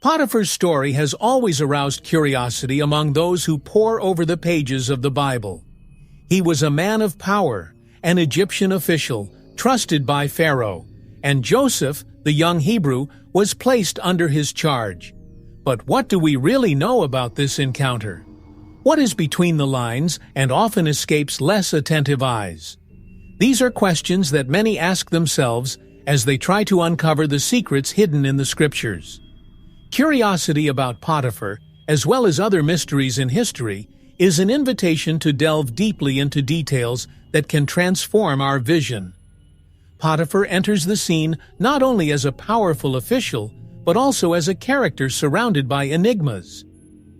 Potiphar's story has always aroused curiosity among those who pore over the pages of the Bible. He was a man of power, an Egyptian official, trusted by Pharaoh, and Joseph, the young Hebrew, was placed under his charge. But what do we really know about this encounter? What is between the lines and often escapes less attentive eyes? These are questions that many ask themselves as they try to uncover the secrets hidden in the Scriptures. Curiosity about Potiphar, as well as other mysteries in history, is an invitation to delve deeply into details that can transform our vision. Potiphar enters the scene not only as a powerful official, but also as a character surrounded by enigmas.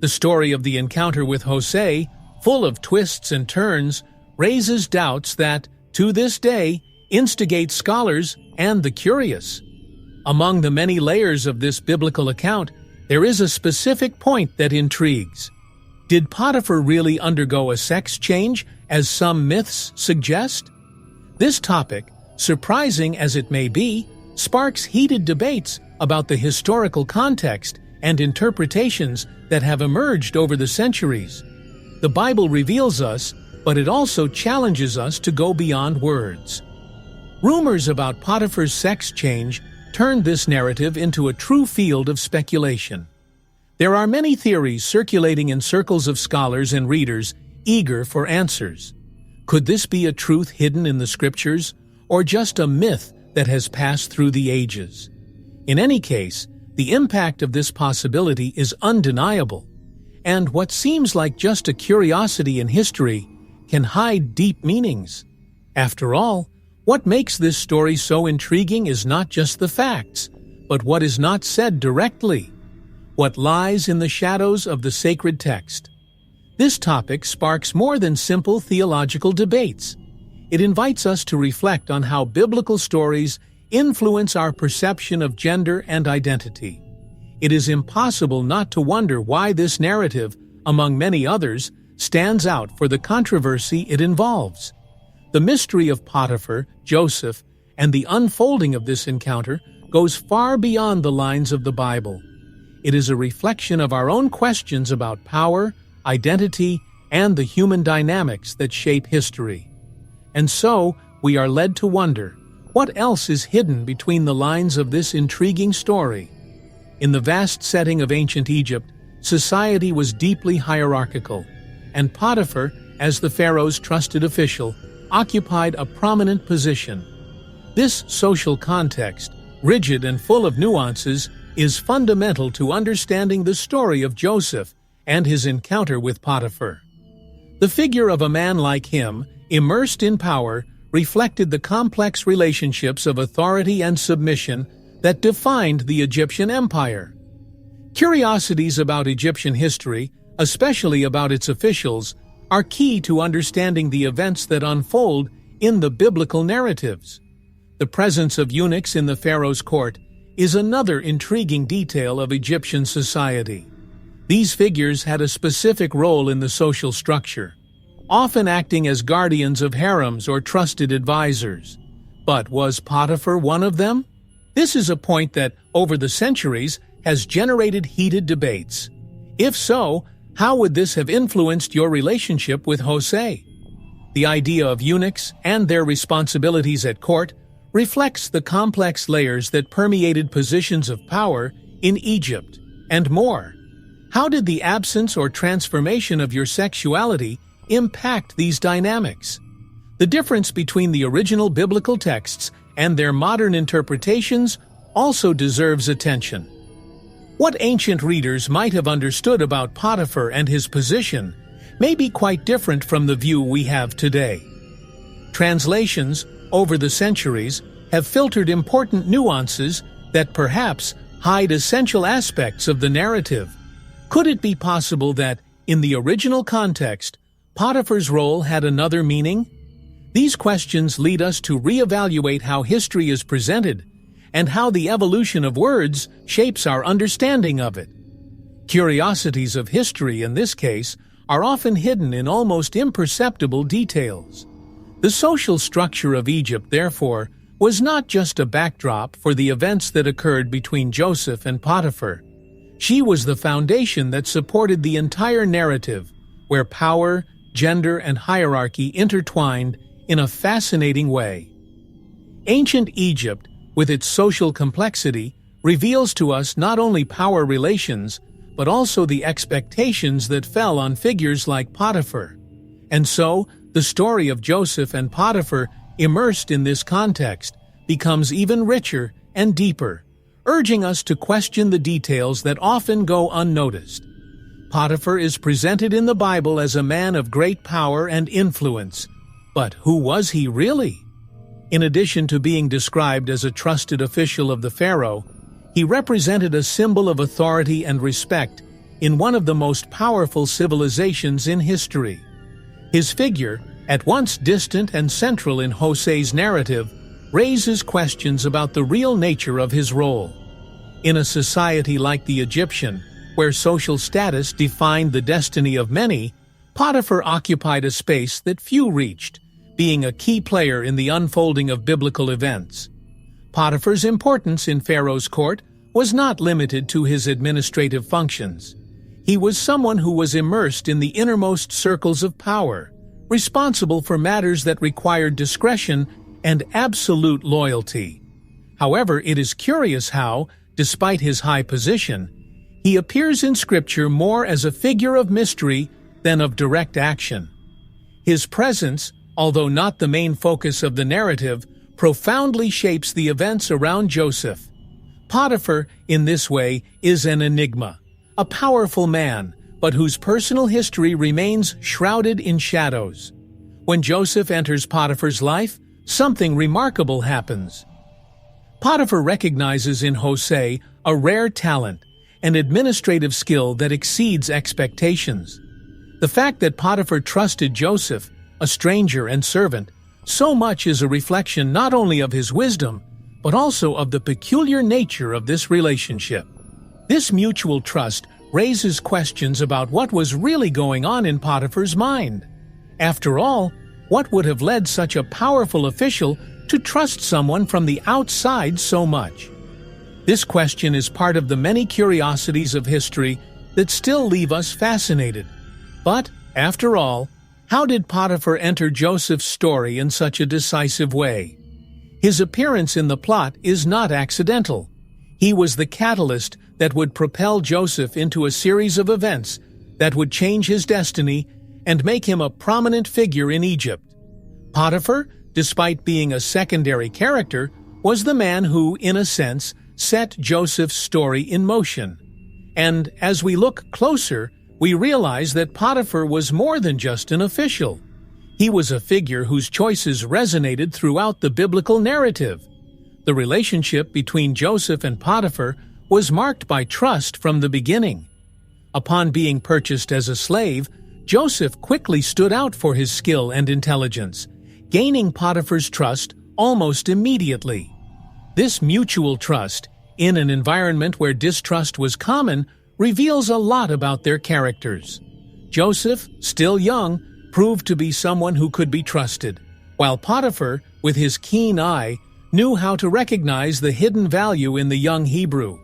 The story of the encounter with Jose, full of twists and turns, raises doubts that, to this day, instigate scholars and the curious. Among the many layers of this biblical account, there is a specific point that intrigues. Did Potiphar really undergo a sex change, as some myths suggest? This topic, surprising as it may be, sparks heated debates about the historical context and interpretations that have emerged over the centuries. The Bible reveals us, but it also challenges us to go beyond words. Rumors about Potiphar's sex change turned this narrative into a true field of speculation. There are many theories circulating in circles of scholars and readers eager for answers. Could this be a truth hidden in the Scriptures, or just a myth that has passed through the ages? In any case, the impact of this possibility is undeniable, and what seems like just a curiosity in history can hide deep meanings. After all, what makes this story so intriguing is not just the facts, but what is not said directly, what lies in the shadows of the sacred text. This topic sparks more than simple theological debates. It invites us to reflect on how biblical stories influence our perception of gender and identity. It is impossible not to wonder why this narrative, among many others, stands out for the controversy it involves. The mystery of Potiphar, Joseph, and the unfolding of this encounter goes far beyond the lines of the Bible. It is a reflection of our own questions about power, identity, and the human dynamics that shape history. And so, we are led to wonder, what else is hidden between the lines of this intriguing story? In the vast setting of ancient Egypt, society was deeply hierarchical, and Potiphar, as the pharaoh's trusted official, occupied a prominent position. This social context, rigid and full of nuances, is fundamental to understanding the story of Joseph and his encounter with Potiphar. The figure of a man like him, immersed in power, reflected the complex relationships of authority and submission that defined the Egyptian empire. Curiosities about Egyptian history, especially about its officials, are key to understanding the events that unfold in the biblical narratives. The presence of eunuchs in the pharaoh's court is another intriguing detail of Egyptian society. These figures had a specific role in the social structure, often acting as guardians of harems or trusted advisors. But was Potiphar one of them? This is a point that, over the centuries, has generated heated debates. If so, how would this have influenced your relationship with Jose? The idea of eunuchs and their responsibilities at court reflects the complex layers that permeated positions of power in Egypt, and more. How did the absence or transformation of your sexuality impact these dynamics? The difference between the original biblical texts and their modern interpretations also deserves attention. What ancient readers might have understood about Potiphar and his position may be quite different from the view we have today. Translations, over the centuries, have filtered important nuances that perhaps hide essential aspects of the narrative. Could it be possible that, in the original context, Potiphar's role had another meaning? These questions lead us to reevaluate how history is presented and how the evolution of words shapes our understanding of it. Curiosities of history, in this case, are often hidden in almost imperceptible details. The social structure of Egypt, therefore, was not just a backdrop for the events that occurred between Joseph and Potiphar. She was the foundation that supported the entire narrative, where power, gender, and hierarchy intertwined in a fascinating way. Ancient Egypt, with its social complexity, reveals to us not only power relations, but also the expectations that fell on figures like Potiphar. And so, the story of Joseph and Potiphar, immersed in this context, becomes even richer and deeper, urging us to question the details that often go unnoticed. Potiphar is presented in the Bible as a man of great power and influence. But who was he really? In addition to being described as a trusted official of the Pharaoh, he represented a symbol of authority and respect in one of the most powerful civilizations in history. His figure, at once distant and central in Hosea's narrative, raises questions about the real nature of his role. In a society like the Egyptian, where social status defined the destiny of many, Potiphar occupied a space that few reached, being a key player in the unfolding of biblical events. Potiphar's importance in Pharaoh's court was not limited to his administrative functions. He was someone who was immersed in the innermost circles of power, responsible for matters that required discretion and absolute loyalty. However, it is curious how, despite his high position, he appears in Scripture more as a figure of mystery than of direct action. His presence, although not the main focus of the narrative, profoundly shapes the events around Joseph. Potiphar, in this way, is an enigma, a powerful man, but whose personal history remains shrouded in shadows. When Joseph enters Potiphar's life, something remarkable happens. Potiphar recognizes in Hosea a rare talent, an administrative skill that exceeds expectations. The fact that Potiphar trusted Joseph, a stranger and servant, so much is a reflection not only of his wisdom, but also of the peculiar nature of this relationship. This mutual trust raises questions about what was really going on in Potiphar's mind. After all, what would have led such a powerful official to trust someone from the outside so much? This question is part of the many curiosities of history that still leave us fascinated. But, after all, how did Potiphar enter Joseph's story in such a decisive way? His appearance in the plot is not accidental. He was the catalyst that would propel Joseph into a series of events that would change his destiny and make him a prominent figure in Egypt. Potiphar, despite being a secondary character, was the man who, in a sense, set Joseph's story in motion. And as we look closer, we realize that Potiphar was more than just an official. He was a figure whose choices resonated throughout the biblical narrative. The relationship between Joseph and Potiphar was marked by trust from the beginning. Upon being purchased as a slave, Joseph quickly stood out for his skill and intelligence, gaining Potiphar's trust almost immediately. This mutual trust, in an environment where distrust was common, reveals a lot about their characters. Joseph, still young, proved to be someone who could be trusted, while Potiphar, with his keen eye, knew how to recognize the hidden value in the young Hebrew.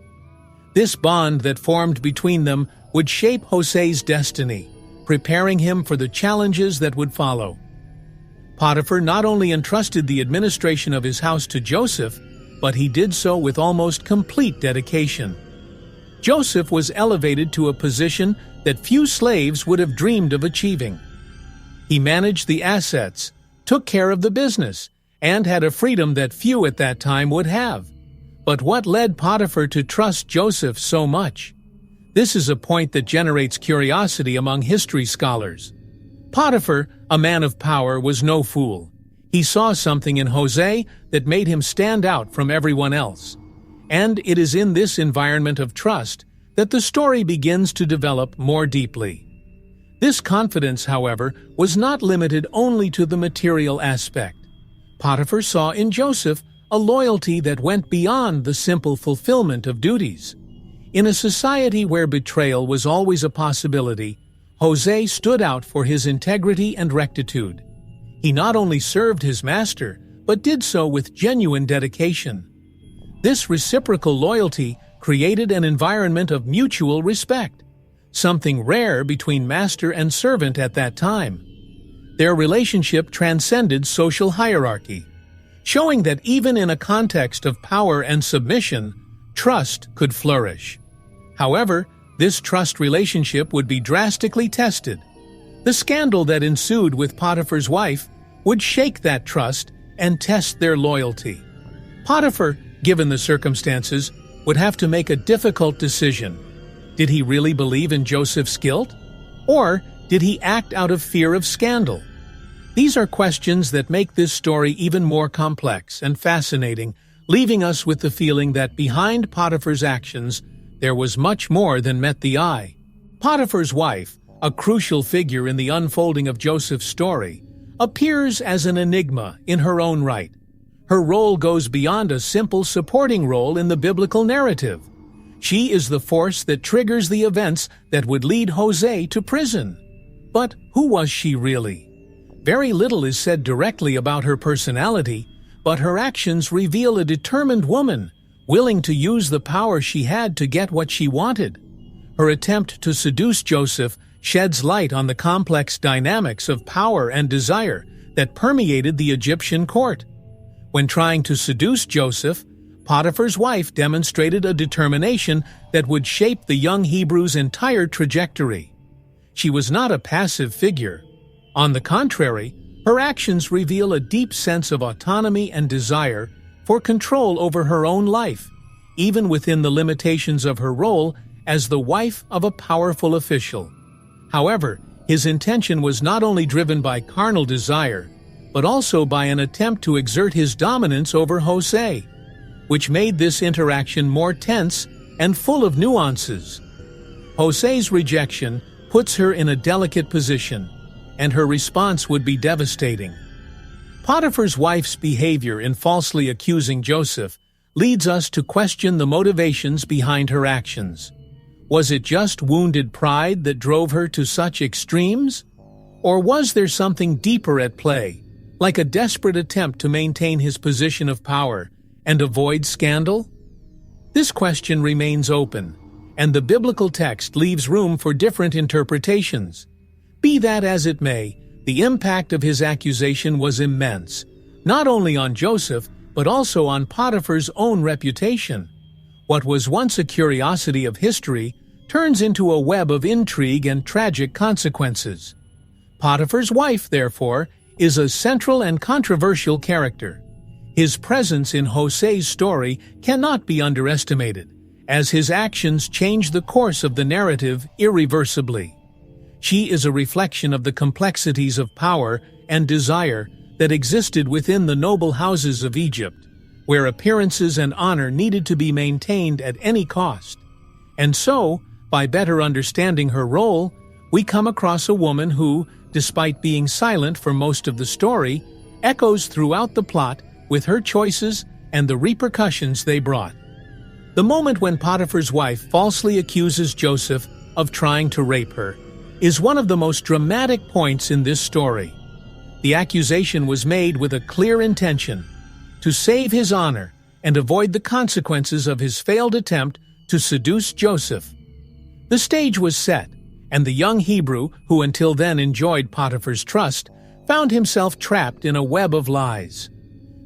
This bond that formed between them would shape Hosea's destiny, preparing him for the challenges that would follow. Potiphar not only entrusted the administration of his house to Joseph, but he did so with almost complete dedication. Joseph was elevated to a position that few slaves would have dreamed of achieving. He managed the assets, took care of the business, and had a freedom that few at that time would have. But what led Potiphar to trust Joseph so much? This is a point that generates curiosity among history scholars. Potiphar, a man of power, was no fool. He saw something in Hosea that made him stand out from everyone else. And it is in this environment of trust that the story begins to develop more deeply. This confidence, however, was not limited only to the material aspect. Potiphar saw in Joseph a loyalty that went beyond the simple fulfillment of duties. In a society where betrayal was always a possibility, Hosea stood out for his integrity and rectitude. He not only served his master, but did so with genuine dedication. This reciprocal loyalty created an environment of mutual respect, something rare between master and servant at that time. Their relationship transcended social hierarchy, showing that even in a context of power and submission, trust could flourish. However, this trust relationship would be drastically tested. The scandal that ensued with Potiphar's wife would shake that trust and test their loyalty. Potiphar, given the circumstances, would have to make a difficult decision. Did he really believe in Joseph's guilt? Or did he act out of fear of scandal? These are questions that make this story even more complex and fascinating, leaving us with the feeling that behind Potiphar's actions, there was much more than met the eye. Potiphar's wife, a crucial figure in the unfolding of Joseph's story, appears as an enigma in her own right. Her role goes beyond a simple supporting role in the biblical narrative. She is the force that triggers the events that would lead Jose to prison. But who was she really? Very little is said directly about her personality, but her actions reveal a determined woman, willing to use the power she had to get what she wanted. Her attempt to seduce Joseph sheds light on the complex dynamics of power and desire that permeated the Egyptian court. When trying to seduce Joseph, Potiphar's wife demonstrated a determination that would shape the young Hebrew's entire trajectory. She was not a passive figure. On the contrary, her actions reveal a deep sense of autonomy and desire for control over her own life, even within the limitations of her role as the wife of a powerful official. However, his intention was not only driven by carnal desire, but also by an attempt to exert his dominance over Jose, which made this interaction more tense and full of nuances. Jose's rejection puts her in a delicate position, and her response would be devastating. Potiphar's wife's behavior in falsely accusing Joseph leads us to question the motivations behind her actions. Was it just wounded pride that drove her to such extremes? Or was there something deeper at play, like a desperate attempt to maintain his position of power and avoid scandal? This question remains open, and the biblical text leaves room for different interpretations. Be that as it may, the impact of his accusation was immense, not only on Joseph, but also on Potiphar's own reputation. What was once a curiosity of history turns into a web of intrigue and tragic consequences. Potiphar's wife, therefore, is a central and controversial character. His presence in Jose's story cannot be underestimated, as his actions change the course of the narrative irreversibly. She is a reflection of the complexities of power and desire that existed within the noble houses of Egypt, where appearances and honor needed to be maintained at any cost. And so, by better understanding her role, we come across a woman who, despite being silent for most of the story, echoes throughout the plot with her choices and the repercussions they brought. The moment when Potiphar's wife falsely accuses Joseph of trying to rape her is one of the most dramatic points in this story. The accusation was made with a clear intention: to save his honor and avoid the consequences of his failed attempt to seduce Joseph. The stage was set, and the young Hebrew, who until then enjoyed Potiphar's trust, found himself trapped in a web of lies.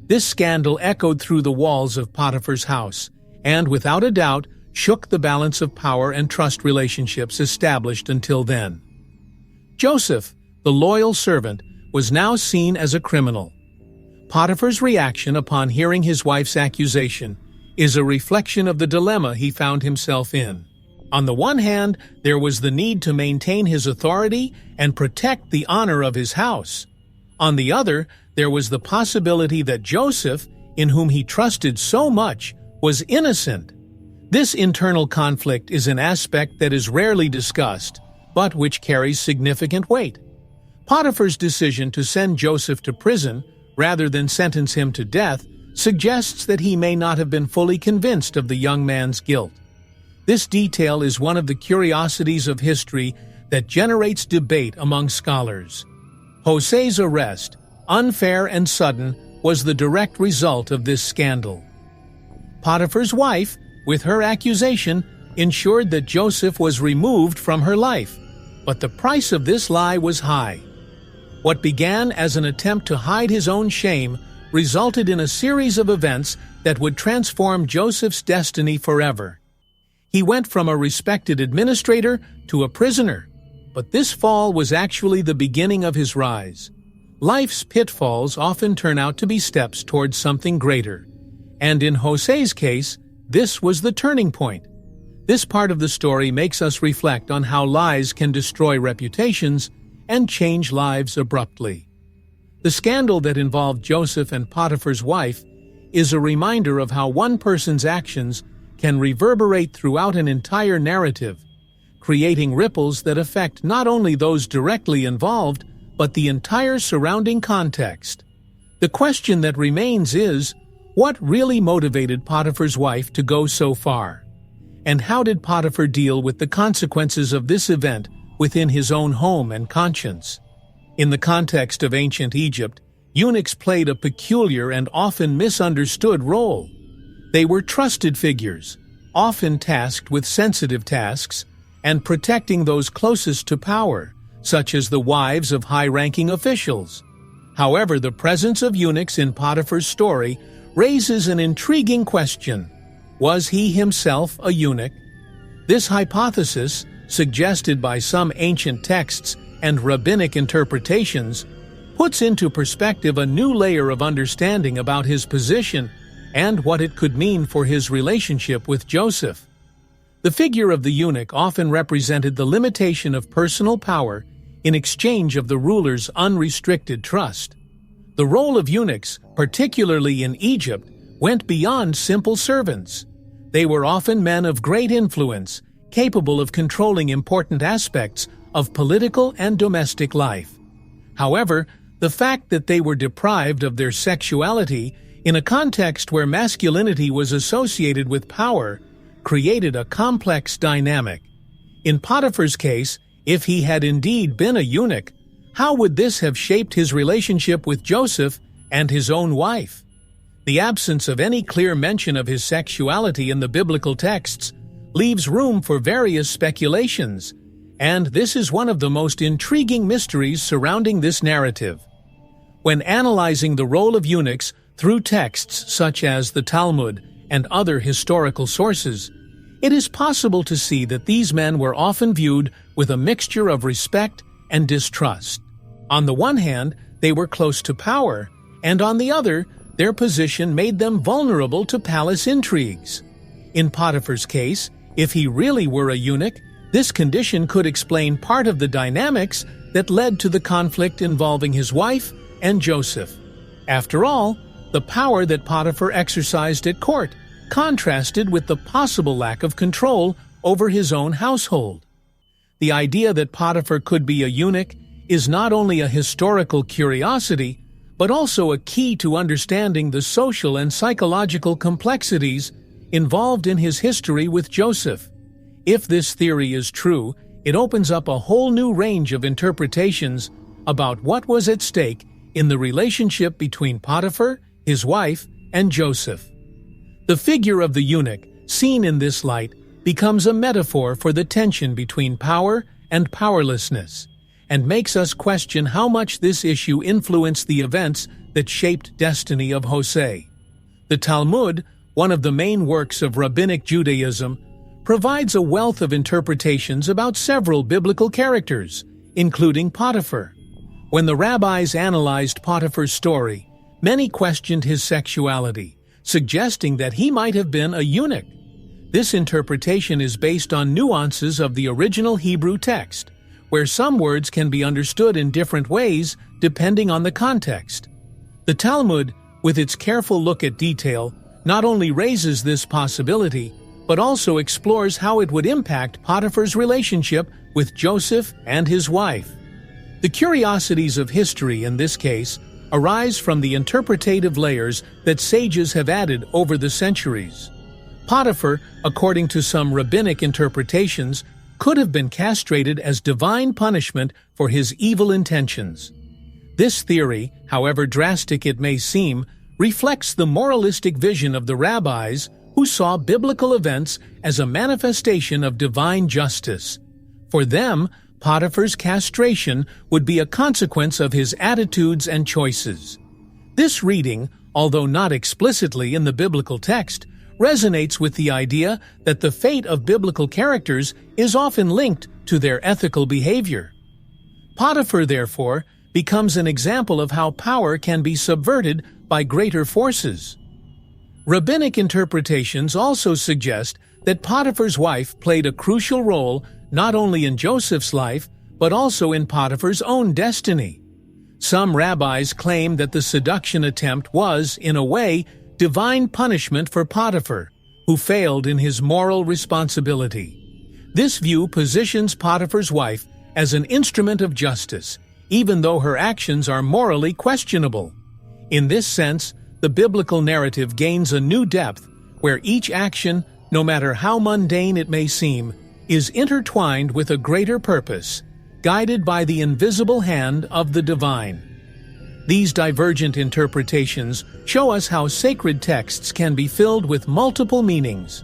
This scandal echoed through the walls of Potiphar's house, and without a doubt shook the balance of power and trust relationships established until then. Joseph, the loyal servant, was now seen as a criminal. Potiphar's reaction upon hearing his wife's accusation is a reflection of the dilemma he found himself in. On the one hand, there was the need to maintain his authority and protect the honor of his house. On the other, there was the possibility that Joseph, in whom he trusted so much, was innocent. This internal conflict is an aspect that is rarely discussed, but which carries significant weight. Potiphar's decision to send Joseph to prison, rather than sentence him to death, suggests that he may not have been fully convinced of the young man's guilt. This detail is one of the curiosities of history that generates debate among scholars. Jose's arrest, unfair and sudden, was the direct result of this scandal. Potiphar's wife, with her accusation, ensured that Joseph was removed from her life, but the price of this lie was high. What began as an attempt to hide his own shame resulted in a series of events that would transform Joseph's destiny forever. He went from a respected administrator to a prisoner, but this fall was actually the beginning of his rise. Life's pitfalls often turn out to be steps towards something greater, and in José's case, this was the turning point. This part of the story makes us reflect on how lies can destroy reputations and change lives abruptly. The scandal that involved Joseph and Potiphar's wife is a reminder of how one person's actions can reverberate throughout an entire narrative, creating ripples that affect not only those directly involved, but the entire surrounding context. The question that remains is, what really motivated Potiphar's wife to go so far? And how did Potiphar deal with the consequences of this event within his own home and conscience? In the context of ancient Egypt, eunuchs played a peculiar and often misunderstood role. They were trusted figures, often tasked with sensitive tasks and protecting those closest to power, such as the wives of high-ranking officials. However, the presence of eunuchs in Potiphar's story raises an intriguing question. Was he himself a eunuch? This hypothesis, suggested by some ancient texts and rabbinic interpretations, puts into perspective a new layer of understanding about his position and what it could mean for his relationship with Joseph. The figure of the eunuch often represented the limitation of personal power in exchange of the ruler's unrestricted trust. The role of eunuchs, particularly in Egypt, went beyond simple servants. They were often men of great influence, capable of controlling important aspects of political and domestic life. However, the fact that they were deprived of their sexuality in a context where masculinity was associated with power created a complex dynamic. In Potiphar's case, if he had indeed been a eunuch, how would this have shaped his relationship with Joseph and his own wife? The absence of any clear mention of his sexuality in the biblical texts leaves room for various speculations, and this is one of the most intriguing mysteries surrounding this narrative. When analyzing the role of eunuchs through texts such as the Talmud and other historical sources, it is possible to see that these men were often viewed with a mixture of respect and distrust. On the one hand, they were close to power, and on the other, their position made them vulnerable to palace intrigues. In Potiphar's case, if he really were a eunuch, this condition could explain part of the dynamics that led to the conflict involving his wife and Joseph. After all, the power that Potiphar exercised at court contrasted with the possible lack of control over his own household. The idea that Potiphar could be a eunuch is not only a historical curiosity, but also a key to understanding the social and psychological complexities involved in his history with Joseph. If this theory is true, it opens up a whole new range of interpretations about what was at stake in the relationship between Potiphar, his wife, and Joseph. The figure of the eunuch, seen in this light, becomes a metaphor for the tension between power and powerlessness, and makes us question how much this issue influenced the events that shaped destiny of José. The Talmud, one of the main works of Rabbinic Judaism, provides a wealth of interpretations about several biblical characters, including Potiphar. When the rabbis analyzed Potiphar's story, many questioned his sexuality, suggesting that he might have been a eunuch. This interpretation is based on nuances of the original Hebrew text, where some words can be understood in different ways depending on the context. The Talmud, with its careful look at detail, not only raises this possibility, but also explores how it would impact Potiphar's relationship with Joseph and his wife. The curiosities of history in this case arise from the interpretative layers that sages have added over the centuries. Potiphar, according to some rabbinic interpretations, could have been castrated as divine punishment for his evil intentions. This theory, however drastic it may seem, reflects the moralistic vision of the rabbis who saw biblical events as a manifestation of divine justice. For them, Potiphar's castration would be a consequence of his attitudes and choices. This reading, although not explicitly in the biblical text, resonates with the idea that the fate of biblical characters is often linked to their ethical behavior. Potiphar, therefore, becomes an example of how power can be subverted by greater forces. Rabbinic interpretations also suggest that Potiphar's wife played a crucial role not only in Joseph's life, but also in Potiphar's own destiny. Some rabbis claim that the seduction attempt was, in a way, divine punishment for Potiphar, who failed in his moral responsibility. This view positions Potiphar's wife as an instrument of justice, even though her actions are morally questionable. In this sense, the biblical narrative gains a new depth, where each action, no matter how mundane it may seem, is intertwined with a greater purpose, guided by the invisible hand of the divine. These divergent interpretations show us how sacred texts can be filled with multiple meanings.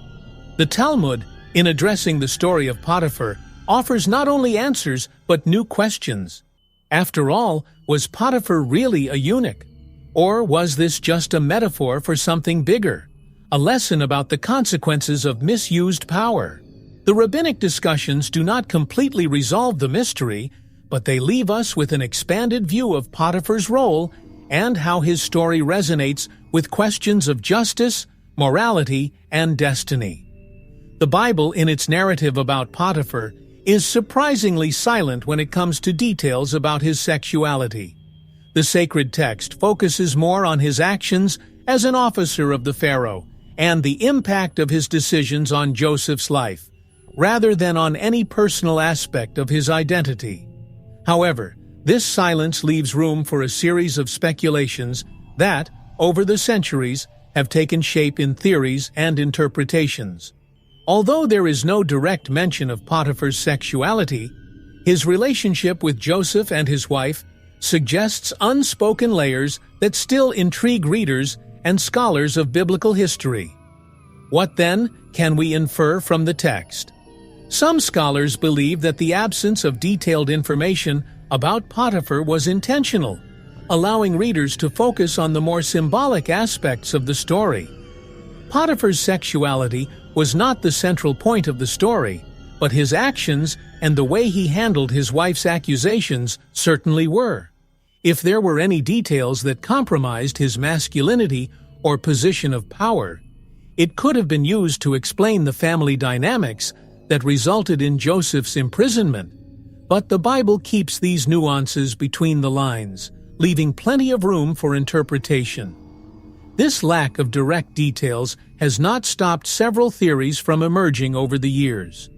The Talmud, in addressing the story of Potiphar, offers not only answers but new questions. After all, was Potiphar really a eunuch? Or was this just a metaphor for something bigger, a lesson about the consequences of misused power? The rabbinic discussions do not completely resolve the mystery, but they leave us with an expanded view of Potiphar's role and how his story resonates with questions of justice, morality, and destiny. The Bible, in its narrative about Potiphar, is surprisingly silent when it comes to details about his sexuality. The sacred text focuses more on his actions as an officer of the Pharaoh and the impact of his decisions on Joseph's life, rather than on any personal aspect of his identity. However, this silence leaves room for a series of speculations that, over the centuries, have taken shape in theories and interpretations. Although there is no direct mention of Potiphar's sexuality, his relationship with Joseph and his wife suggests unspoken layers that still intrigue readers and scholars of biblical history. What then can we infer from the text? Some scholars believe that the absence of detailed information about Potiphar was intentional, allowing readers to focus on the more symbolic aspects of the story. Potiphar's sexuality was not the central point of the story, but his actions and the way he handled his wife's accusations certainly were. If there were any details that compromised his masculinity or position of power, it could have been used to explain the family dynamics that resulted in Joseph's imprisonment. But the Bible keeps these nuances between the lines, leaving plenty of room for interpretation. This lack of direct details has not stopped several theories from emerging over the years.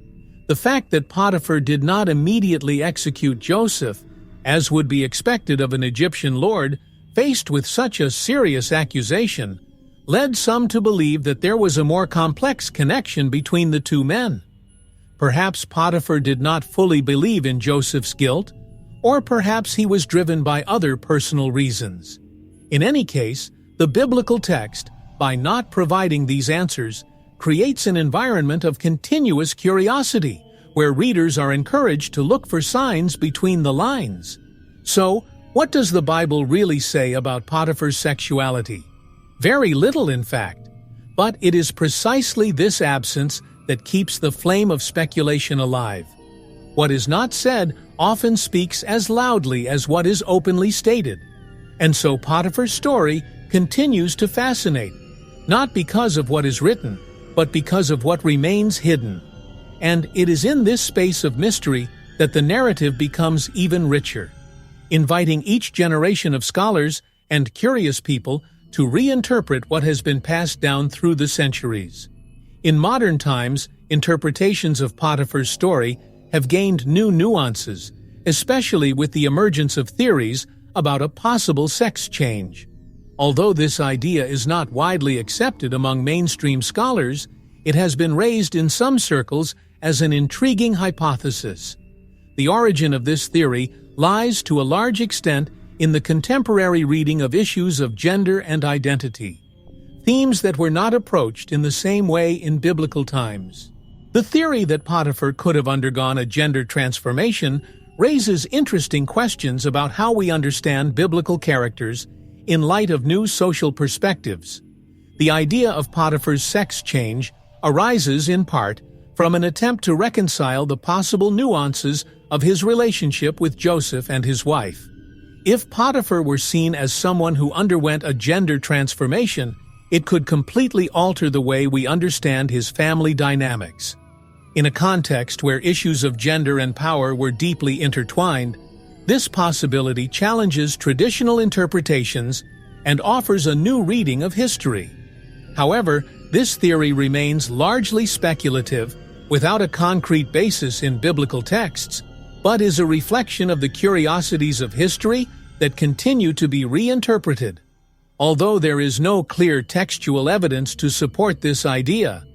The fact that Potiphar did not immediately execute Joseph, as would be expected of an Egyptian lord faced with such a serious accusation, led some to believe that there was a more complex connection between the two men. Perhaps Potiphar did not fully believe in Joseph's guilt, or perhaps he was driven by other personal reasons. In any case, the biblical text, by not providing these answers, creates an environment of continuous curiosity, where readers are encouraged to look for signs between the lines. So, what does the Bible really say about Potiphar's sexuality? Very little, in fact. But it is precisely this absence that keeps the flame of speculation alive. What is not said often speaks as loudly as what is openly stated. And so Potiphar's story continues to fascinate, not because of what is written, but because of what remains hidden. And it is in this space of mystery that the narrative becomes even richer, inviting each generation of scholars and curious people to reinterpret what has been passed down through the centuries. In modern times, interpretations of Potiphar's story have gained new nuances, especially with the emergence of theories about a possible sex change. Although this idea is not widely accepted among mainstream scholars, it has been raised in some circles as an intriguing hypothesis. The origin of this theory lies to a large extent in the contemporary reading of issues of gender and identity. themes that were not approached in the same way in biblical times. The theory that Potiphar could have undergone a gender transformation raises interesting questions about how we understand biblical characters in light of new social perspectives. The idea of Potiphar's sex change arises in part from an attempt to reconcile the possible nuances of his relationship with Joseph and his wife. If Potiphar were seen as someone who underwent a gender transformation, it could completely alter the way we understand his family dynamics. In a context where issues of gender and power were deeply intertwined, this possibility challenges traditional interpretations and offers a new reading of history. However, this theory remains largely speculative, without a concrete basis in biblical texts, but is a reflection of the curiosities of history that continue to be reinterpreted. Although there is no clear textual evidence to support this idea,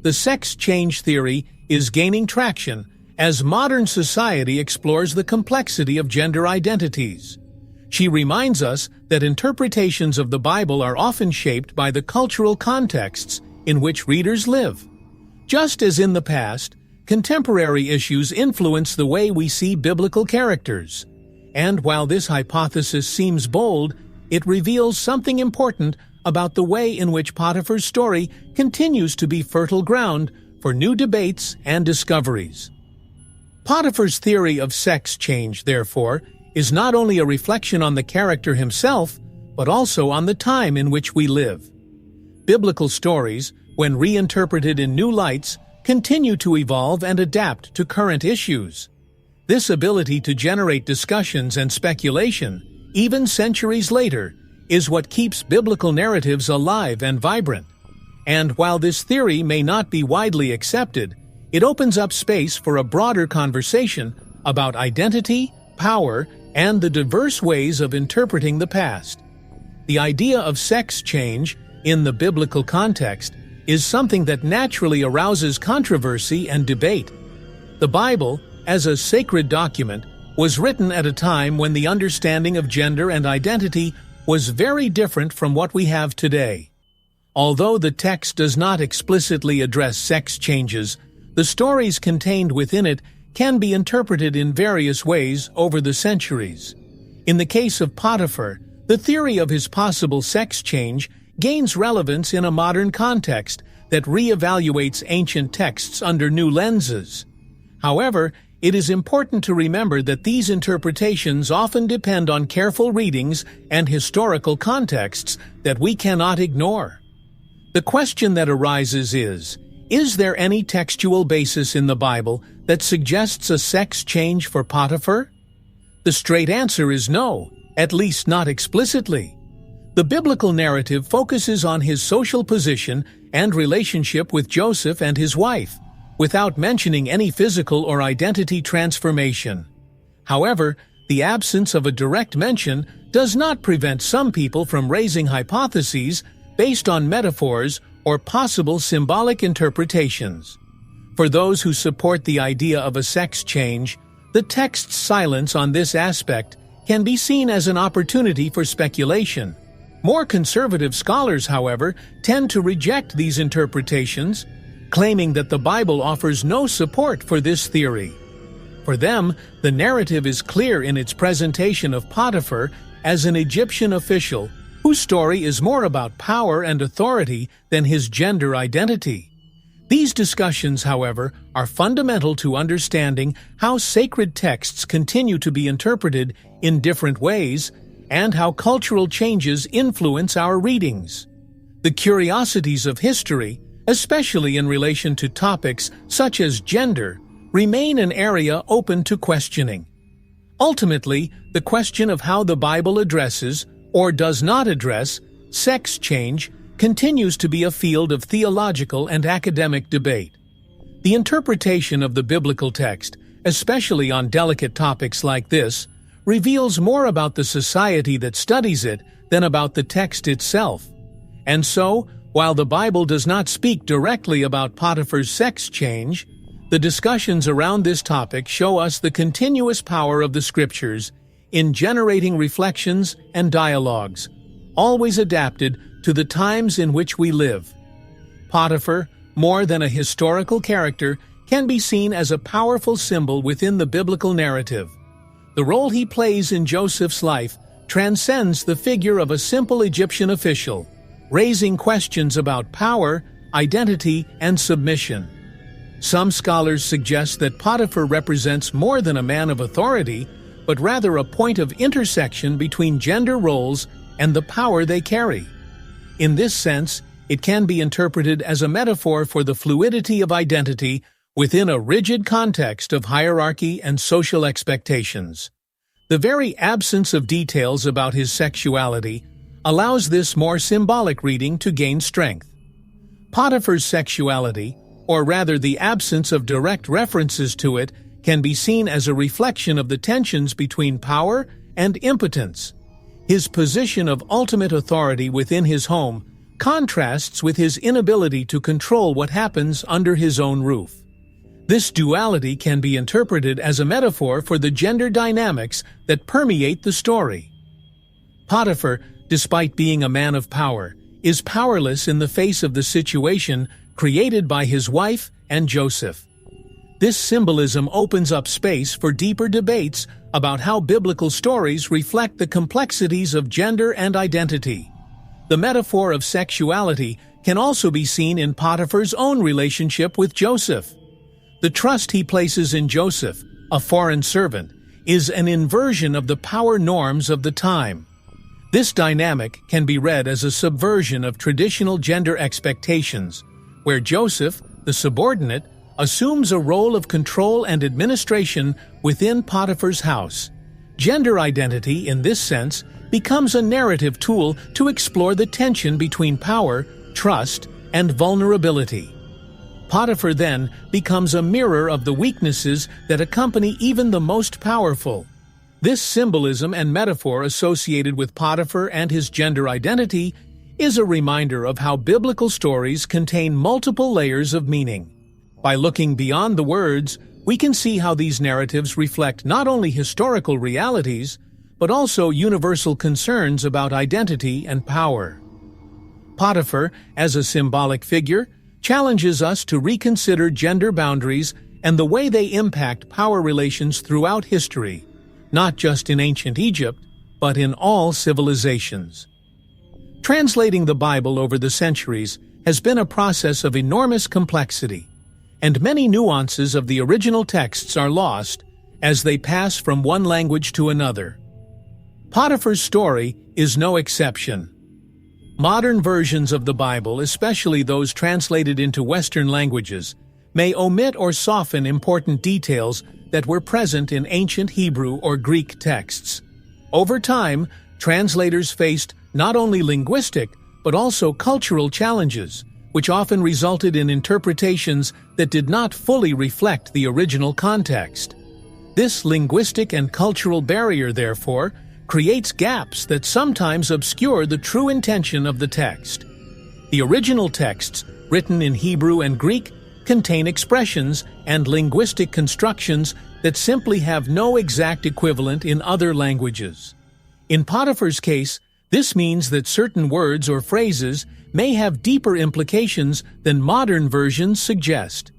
the sex change theory is gaining traction as modern society explores the complexity of gender identities. She reminds us that interpretations of the Bible are often shaped by the cultural contexts in which readers live. Just as in the past, contemporary issues influence the way we see biblical characters. And while this hypothesis seems bold, it reveals something important about the way in which Potiphar's story continues to be fertile ground for new debates and discoveries. Potiphar's theory of sex change, therefore, is not only a reflection on the character himself, but also on the time in which we live. Biblical stories, when reinterpreted in new lights, continue to evolve and adapt to current issues. This ability to generate discussions and speculation, even centuries later, is what keeps biblical narratives alive and vibrant. And while this theory may not be widely accepted, it opens up space for a broader conversation about identity, power, and the diverse ways of interpreting the past. The idea of sex change, in the biblical context, is something that naturally arouses controversy and debate. The Bible, as a sacred document, was written at a time when the understanding of gender and identity was very different from what we have today. Although the text does not explicitly address sex changes, the stories contained within it can be interpreted in various ways over the centuries. In the case of Potiphar, the theory of his possible sex change gains relevance in a modern context that reevaluates ancient texts under new lenses. However, it is important to remember that these interpretations often depend on careful readings and historical contexts that we cannot ignore. The question that arises is there any textual basis in the Bible that suggests a sex change for Potiphar? The straight answer is no, at least not explicitly. The biblical narrative focuses on his social position and relationship with Joseph and his wife, without mentioning any physical or identity transformation. However, the absence of a direct mention does not prevent some people from raising hypotheses based on metaphors or possible symbolic interpretations. For those who support the idea of a sex change, the text's silence on this aspect can be seen as an opportunity for speculation. More conservative scholars, however, tend to reject these interpretations, claiming that the Bible offers no support for this theory. For them, the narrative is clear in its presentation of Potiphar as an Egyptian official whose story is more about power and authority than his gender identity. These discussions, however, are fundamental to understanding how sacred texts continue to be interpreted in different ways and how cultural changes influence our readings. The curiosities of history, especially in relation to topics such as gender, remain an area open to questioning. Ultimately, the question of how the Bible addresses, or does not address, sex change continues to be a field of theological and academic debate. The interpretation of the biblical text, especially on delicate topics like this, reveals more about the society that studies it than about the text itself. And so, while the Bible does not speak directly about Potiphar's sex change, the discussions around this topic show us the continuous power of the Scriptures in generating reflections and dialogues, always adapted to the times in which we live. Potiphar, more than a historical character, can be seen as a powerful symbol within the biblical narrative. The role he plays in Joseph's life transcends the figure of a simple Egyptian official, raising questions about power, identity, and submission. Some scholars suggest that Potiphar represents more than a man of authority, but rather a point of intersection between gender roles and the power they carry. In this sense, it can be interpreted as a metaphor for the fluidity of identity within a rigid context of hierarchy and social expectations. The very absence of details about his sexuality allows this more symbolic reading to gain strength. Potiphar's sexuality, or rather the absence of direct references to it, can be seen as a reflection of the tensions between power and impotence. His position of ultimate authority within his home contrasts with his inability to control what happens under his own roof. This duality can be interpreted as a metaphor for the gender dynamics that permeate the story. Potiphar, despite being a man of power, is powerless in the face of the situation created by his wife and Joseph. This symbolism opens up space for deeper debates about how biblical stories reflect the complexities of gender and identity. The metaphor of sexuality can also be seen in Potiphar's own relationship with Joseph. The trust he places in Joseph, a foreign servant, is an inversion of the power norms of the time. This dynamic can be read as a subversion of traditional gender expectations, where Joseph, the subordinate, assumes a role of control and administration within Potiphar's house. Gender identity, in this sense, becomes a narrative tool to explore the tension between power, trust, and vulnerability. Potiphar then becomes a mirror of the weaknesses that accompany even the most powerful. This symbolism and metaphor associated with Potiphar and his gender identity is a reminder of how biblical stories contain multiple layers of meaning. By looking beyond the words, we can see how these narratives reflect not only historical realities, but also universal concerns about identity and power. Potiphar, as a symbolic figure, challenges us to reconsider gender boundaries and the way they impact power relations throughout history, not just in ancient Egypt, but in all civilizations. Translating the Bible over the centuries has been a process of enormous complexity, and many nuances of the original texts are lost as they pass from one language to another. Potiphar's story is no exception. Modern versions of the Bible, especially those translated into Western languages, may omit or soften important details that were present in ancient Hebrew or Greek texts. Over time, translators faced not only linguistic but also cultural challenges, which often resulted in interpretations that did not fully reflect the original context. This linguistic and cultural barrier, therefore, creates gaps that sometimes obscure the true intention of the text. The original texts, written in Hebrew and Greek, contain expressions and linguistic constructions that simply have no exact equivalent in other languages. In Potiphar's case, this means that certain words or phrases may have deeper implications than modern versions suggest.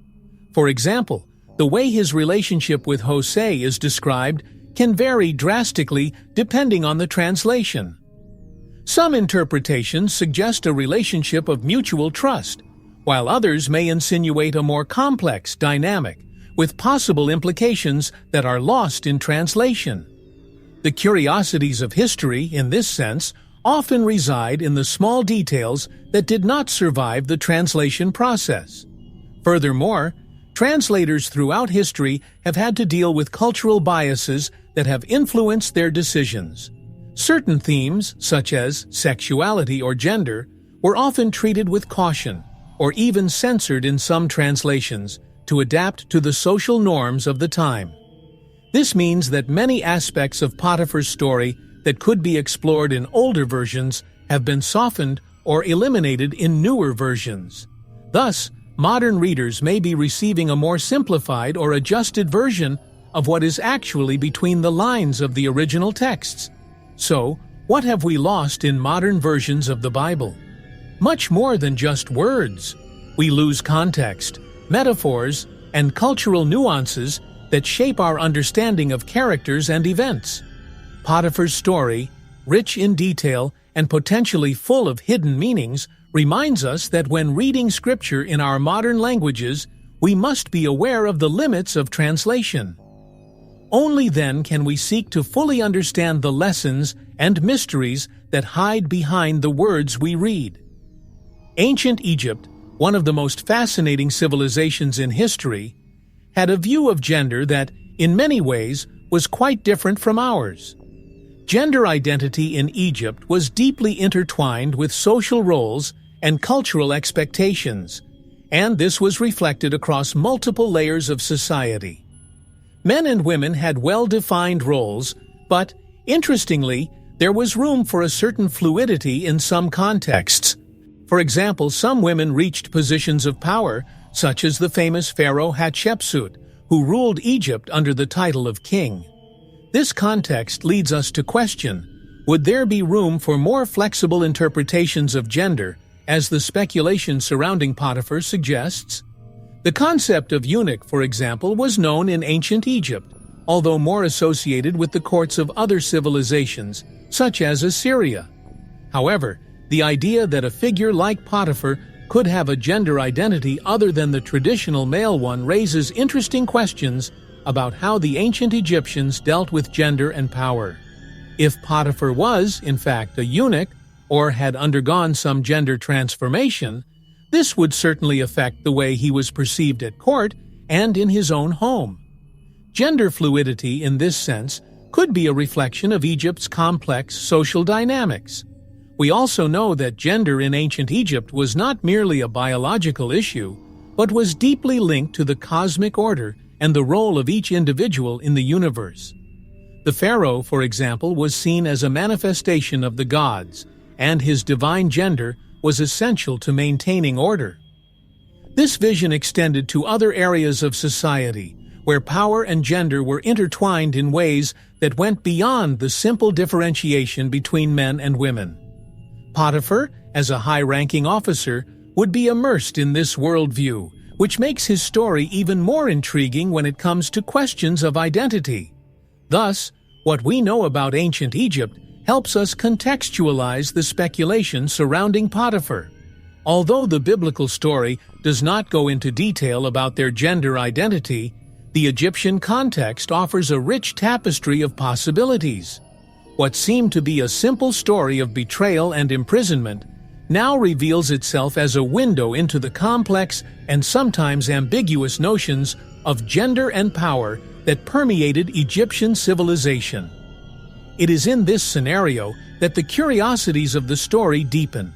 For example, the way his relationship with Jose is described can vary drastically depending on the translation. Some interpretations suggest a relationship of mutual trust, while others may insinuate a more complex dynamic, with possible implications that are lost in translation. The curiosities of history, in this sense, often reside in the small details that did not survive the translation process. Furthermore, translators throughout history have had to deal with cultural biases that have influenced their decisions. Certain themes, such as sexuality or gender, were often treated with caution, or even censored in some translations, to adapt to the social norms of the time. This means that many aspects of Potiphar's story that could be explored in older versions have been softened or eliminated in newer versions. Thus, modern readers may be receiving a more simplified or adjusted version of what is actually between the lines of the original texts. So, what have we lost in modern versions of the Bible? much more than just words. We lose context, metaphors, and cultural nuances that shape our understanding of characters and events. Potiphar's story, rich in detail and potentially full of hidden meanings, reminds us that when reading Scripture in our modern languages, we must be aware of the limits of translation. Only then can we seek to fully understand the lessons and mysteries that hide behind the words we read. Ancient Egypt, one of the most fascinating civilizations in history, had a view of gender that, in many ways, was quite different from ours. Gender identity in Egypt was deeply intertwined with social roles and cultural expectations, and this was reflected across multiple layers of society. Men and women had well-defined roles, but, interestingly, there was room for a certain fluidity in some contexts. For example, some women reached positions of power, such as the famous Pharaoh Hatshepsut, who ruled Egypt under the title of king. This context leads us to question, would there be room for more flexible interpretations of gender, as the speculation surrounding Potiphar suggests? The concept of eunuch, for example, was known in ancient Egypt, although more associated with the courts of other civilizations, such as Assyria. However, the idea that a figure like Potiphar could have a gender identity other than the traditional male one raises interesting questions about how the ancient Egyptians dealt with gender and power. If Potiphar was, in fact, a eunuch, or had undergone some gender transformation, this would certainly affect the way he was perceived at court and in his own home. Gender fluidity, in this sense, could be a reflection of Egypt's complex social dynamics. We also know that gender in ancient Egypt was not merely a biological issue, but was deeply linked to the cosmic order and the role of each individual in the universe. The pharaoh, for example, was seen as a manifestation of the gods, and his divine gender was essential to maintaining order. This vision extended to other areas of society, where power and gender were intertwined in ways that went beyond the simple differentiation between men and women. Potiphar, as a high-ranking officer, would be immersed in this worldview, which makes his story even more intriguing when it comes to questions of identity. Thus, what we know about ancient Egypt helps us contextualize the speculation surrounding Potiphar. Although the biblical story does not go into detail about their gender identity, the Egyptian context offers a rich tapestry of possibilities. What seemed to be a simple story of betrayal and imprisonment now reveals itself as a window into the complex and sometimes ambiguous notions of gender and power that permeated Egyptian civilization. It is in this scenario that the curiosities of the story deepen,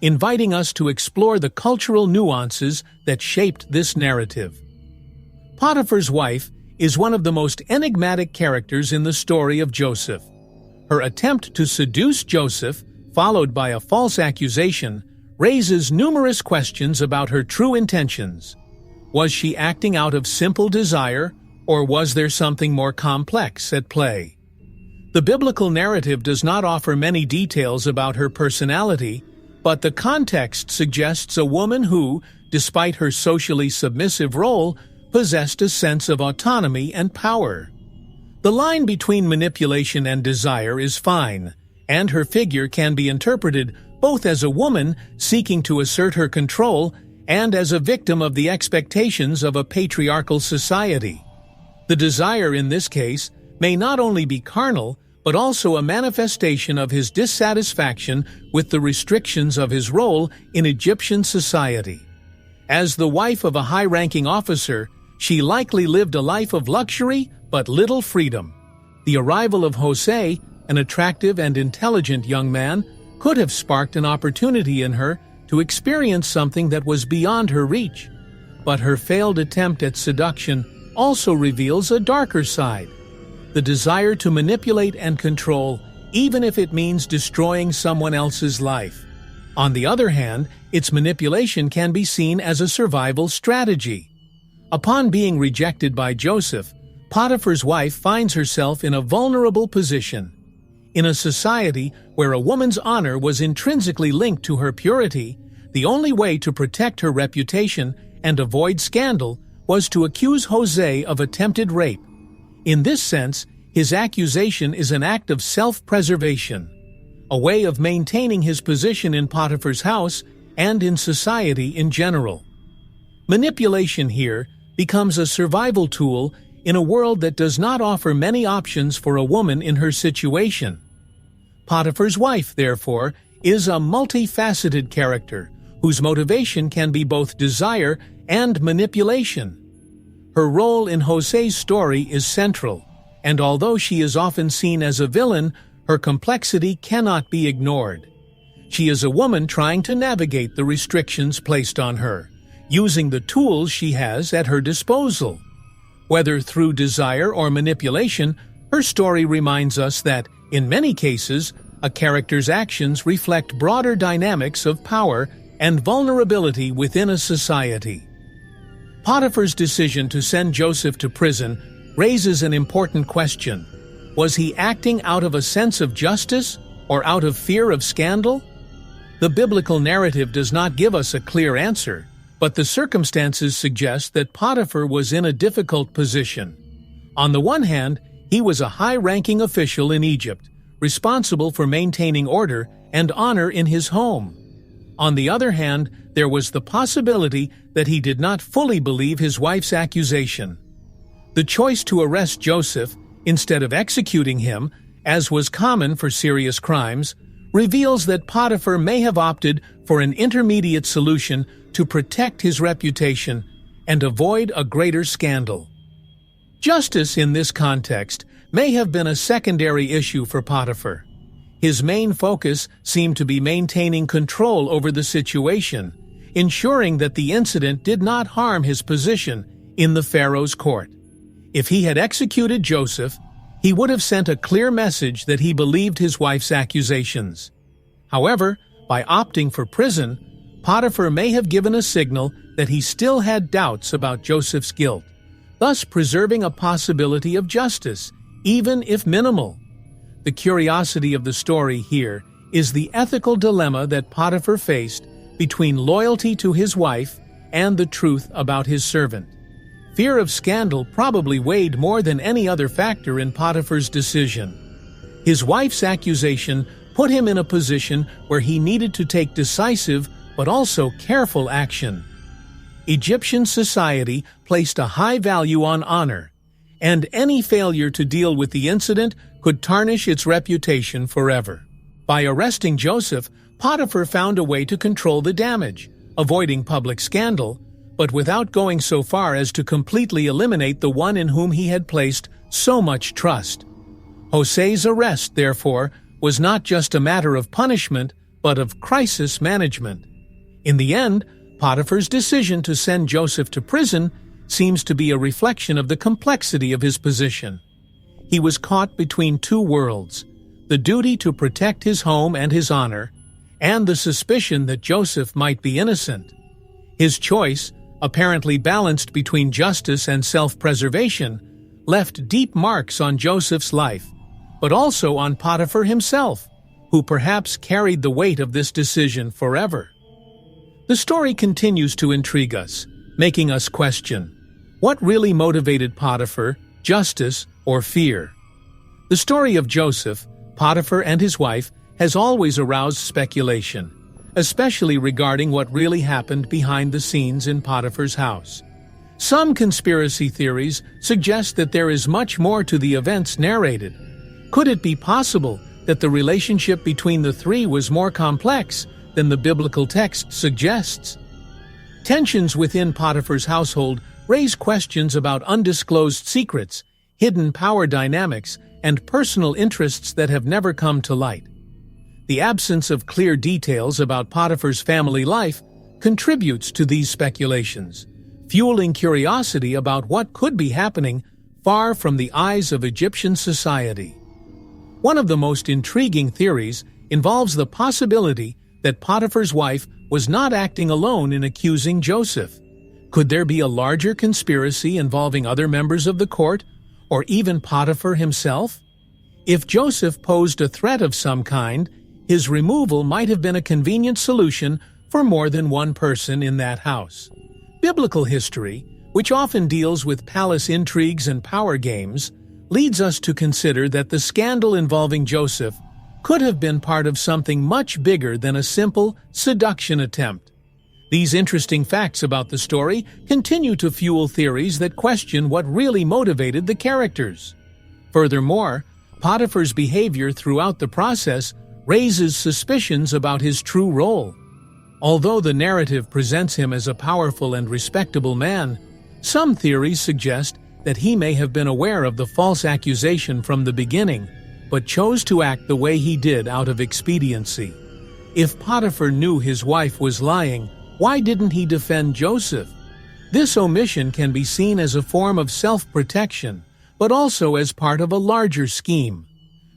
inviting us to explore the cultural nuances that shaped this narrative. Potiphar's wife is one of the most enigmatic characters in the story of Joseph. Her attempt to seduce Joseph, followed by a false accusation, raises numerous questions about her true intentions. Was she acting out of simple desire, or was there something more complex at play? The biblical narrative does not offer many details about her personality, but the context suggests a woman who, despite her socially submissive role, possessed a sense of autonomy and power. The line between manipulation and desire is fine, and her figure can be interpreted both as a woman seeking to assert her control and as a victim of the expectations of a patriarchal society. The desire in this case may not only be carnal, but also a manifestation of his dissatisfaction with the restrictions of his role in Egyptian society. As the wife of a high-ranking officer, she likely lived a life of luxury but little freedom. The arrival of Jose, an attractive and intelligent young man, could have sparked an opportunity in her to experience something that was beyond her reach. But her failed attempt at seduction also reveals a darker side: the desire to manipulate and control, even if it means destroying someone else's life. On the other hand, its manipulation can be seen as a survival strategy. Upon being rejected by Joseph, Potiphar's wife finds herself in a vulnerable position. In a society where a woman's honor was intrinsically linked to her purity, the only way to protect her reputation and avoid scandal was to accuse Jose of attempted rape. In this sense, his accusation is an act of self-preservation, a way of maintaining his position in Potiphar's house and in society in general. Manipulation here becomes a survival tool in a world that does not offer many options for a woman in her situation. Potiphar's wife, therefore, is a multifaceted character whose motivation can be both desire and manipulation. Her role in Jose's story is central, and although she is often seen as a villain, her complexity cannot be ignored. She is a woman trying to navigate the restrictions placed on her, using the tools she has at her disposal. Whether through desire or manipulation, her story reminds us that, in many cases, a character's actions reflect broader dynamics of power and vulnerability within a society. Potiphar's decision to send Joseph to prison raises an important question. Was he acting out of a sense of justice or out of fear of scandal? The biblical narrative does not give us a clear answer, but the circumstances suggest that Potiphar was in a difficult position. On the one hand, he was a high-ranking official in Egypt, responsible for maintaining order and honor in his home. On the other hand, there was the possibility that he did not fully believe his wife's accusation. The choice to arrest Joseph, instead of executing him, as was common for serious crimes, reveals that Potiphar may have opted for an intermediate solution to protect his reputation and avoid a greater scandal. Justice in this context may have been a secondary issue for Potiphar. His main focus seemed to be maintaining control over the situation, ensuring that the incident did not harm his position in the Pharaoh's court. If he had executed Joseph, he would have sent a clear message that he believed his wife's accusations. However, by opting for prison, Potiphar may have given a signal that he still had doubts about Joseph's guilt, thus preserving a possibility of justice, even if minimal. The curiosity of the story here is the ethical dilemma that Potiphar faced between loyalty to his wife and the truth about his servant. Fear of scandal probably weighed more than any other factor in Potiphar's decision. His wife's accusation put him in a position where he needed to take decisive but also careful action. Egyptian society placed a high value on honor, and any failure to deal with the incident could tarnish its reputation forever. By arresting Joseph, Potiphar found a way to control the damage, avoiding public scandal, but without going so far as to completely eliminate the one in whom he had placed so much trust. Jose's arrest, therefore, was not just a matter of punishment, but of crisis management. In the end, Potiphar's decision to send Joseph to prison seems to be a reflection of the complexity of his position. He was caught between two worlds, the duty to protect his home and his honor, and the suspicion that Joseph might be innocent. His choice, apparently balanced between justice and self-preservation, left deep marks on Joseph's life, but also on Potiphar himself, who perhaps carried the weight of this decision forever. The story continues to intrigue us, making us question, what really motivated Potiphar, justice or fear? The story of Joseph, Potiphar and his wife has always aroused speculation, especially regarding what really happened behind the scenes in Potiphar's house. Some conspiracy theories suggest that there is much more to the events narrated. Could it be possible that the relationship between the three was more complex than the biblical text suggests? Tensions within Potiphar's household raise questions about undisclosed secrets, hidden power dynamics, and personal interests that have never come to light. The absence of clear details about Potiphar's family life contributes to these speculations, fueling curiosity about what could be happening far from the eyes of Egyptian society. One of the most intriguing theories involves the possibility that Potiphar's wife was not acting alone in accusing Joseph. Could there be a larger conspiracy involving other members of the court, or even Potiphar himself? If Joseph posed a threat of some kind, his removal might have been a convenient solution for more than one person in that house. Biblical history, which often deals with palace intrigues and power games, leads us to consider that the scandal involving Joseph could have been part of something much bigger than a simple seduction attempt. These interesting facts about the story continue to fuel theories that question what really motivated the characters. Furthermore, Potiphar's behavior throughout the process raises suspicions about his true role. Although the narrative presents him as a powerful and respectable man, some theories suggest that he may have been aware of the false accusation from the beginning, but chose to act the way he did out of expediency. If Potiphar knew his wife was lying, why didn't he defend Joseph? This omission can be seen as a form of self-protection, but also as part of a larger scheme.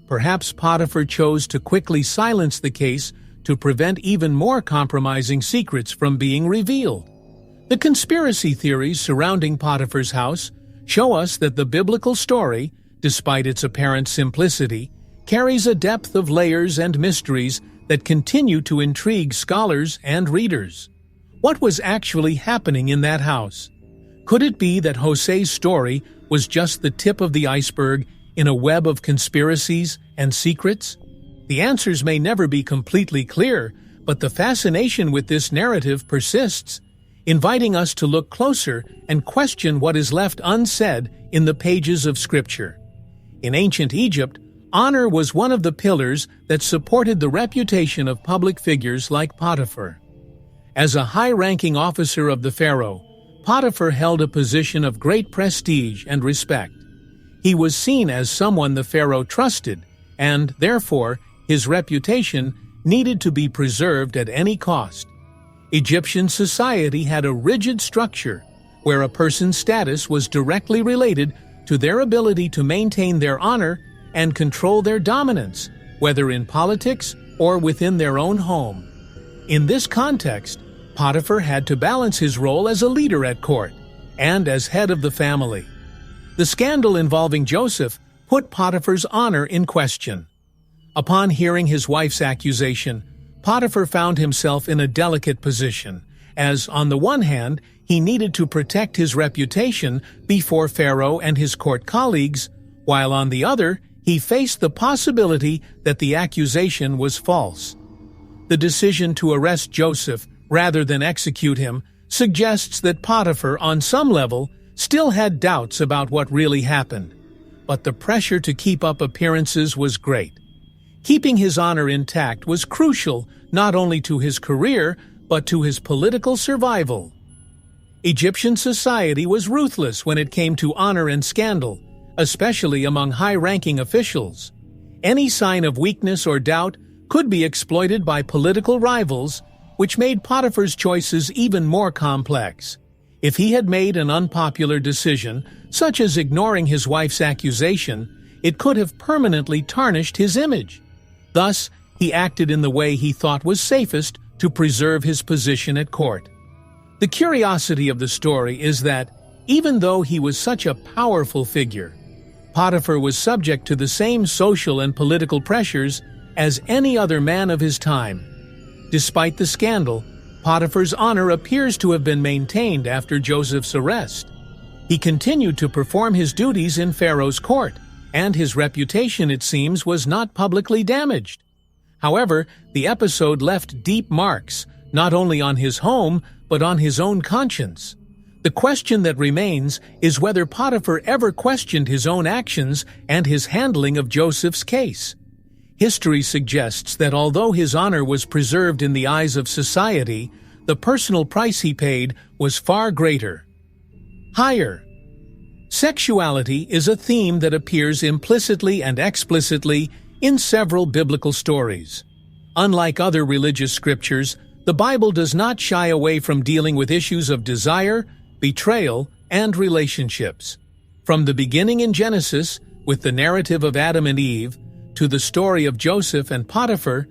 Perhaps Potiphar chose to quickly silence the case to prevent even more compromising secrets from being revealed. The conspiracy theories surrounding Potiphar's house show us that the biblical story, despite its apparent simplicity, carries a depth of layers and mysteries that continue to intrigue scholars and readers. What was actually happening in that house? Could it be that José's story was just the tip of the iceberg in a web of conspiracies and secrets? The answers may never be completely clear, but the fascination with this narrative persists, inviting us to look closer and question what is left unsaid in the pages of Scripture. In ancient Egypt, honor was one of the pillars that supported the reputation of public figures like Potiphar. As a high-ranking officer of the pharaoh, Potiphar held a position of great prestige and respect. He was seen as someone the pharaoh trusted, and, therefore, his reputation needed to be preserved at any cost. Egyptian society had a rigid structure where a person's status was directly related to their ability to maintain their honor and control their dominance, whether in politics or within their own home. In this context, Potiphar had to balance his role as a leader at court and as head of the family. The scandal involving Joseph put Potiphar's honor in question. Upon hearing his wife's accusation, Potiphar found himself in a delicate position, as, on the one hand, he needed to protect his reputation before Pharaoh and his court colleagues, while on the other, he faced the possibility that the accusation was false. The decision to arrest Joseph rather than execute him suggests that Potiphar, on some level, still had doubts about what really happened. But the pressure to keep up appearances was great. Keeping his honor intact was crucial not only to his career, but to his political survival. Egyptian society was ruthless when it came to honor and scandal, especially among high-ranking officials. Any sign of weakness or doubt could be exploited by political rivals, which made Potiphar's choices even more complex. If he had made an unpopular decision, such as ignoring his wife's accusation, it could have permanently tarnished his image. Thus, he acted in the way he thought was safest to preserve his position at court. The curiosity of the story is that, even though he was such a powerful figure, Potiphar was subject to the same social and political pressures as any other man of his time. Despite the scandal, Potiphar's honor appears to have been maintained after Joseph's arrest. He continued to perform his duties in Pharaoh's court, and his reputation, it seems, was not publicly damaged. However, the episode left deep marks, not only on his home, but on his own conscience. The question that remains is whether Potiphar ever questioned his own actions and his handling of Joseph's case. History suggests that although his honor was preserved in the eyes of society, the personal price he paid was far greater. Higher. Sexuality is a theme that appears implicitly and explicitly in several biblical stories. Unlike other religious scriptures, the Bible does not shy away from dealing with issues of desire, betrayal, and relationships. From the beginning in Genesis, with the narrative of Adam and Eve, to the story of Joseph and Potiphar,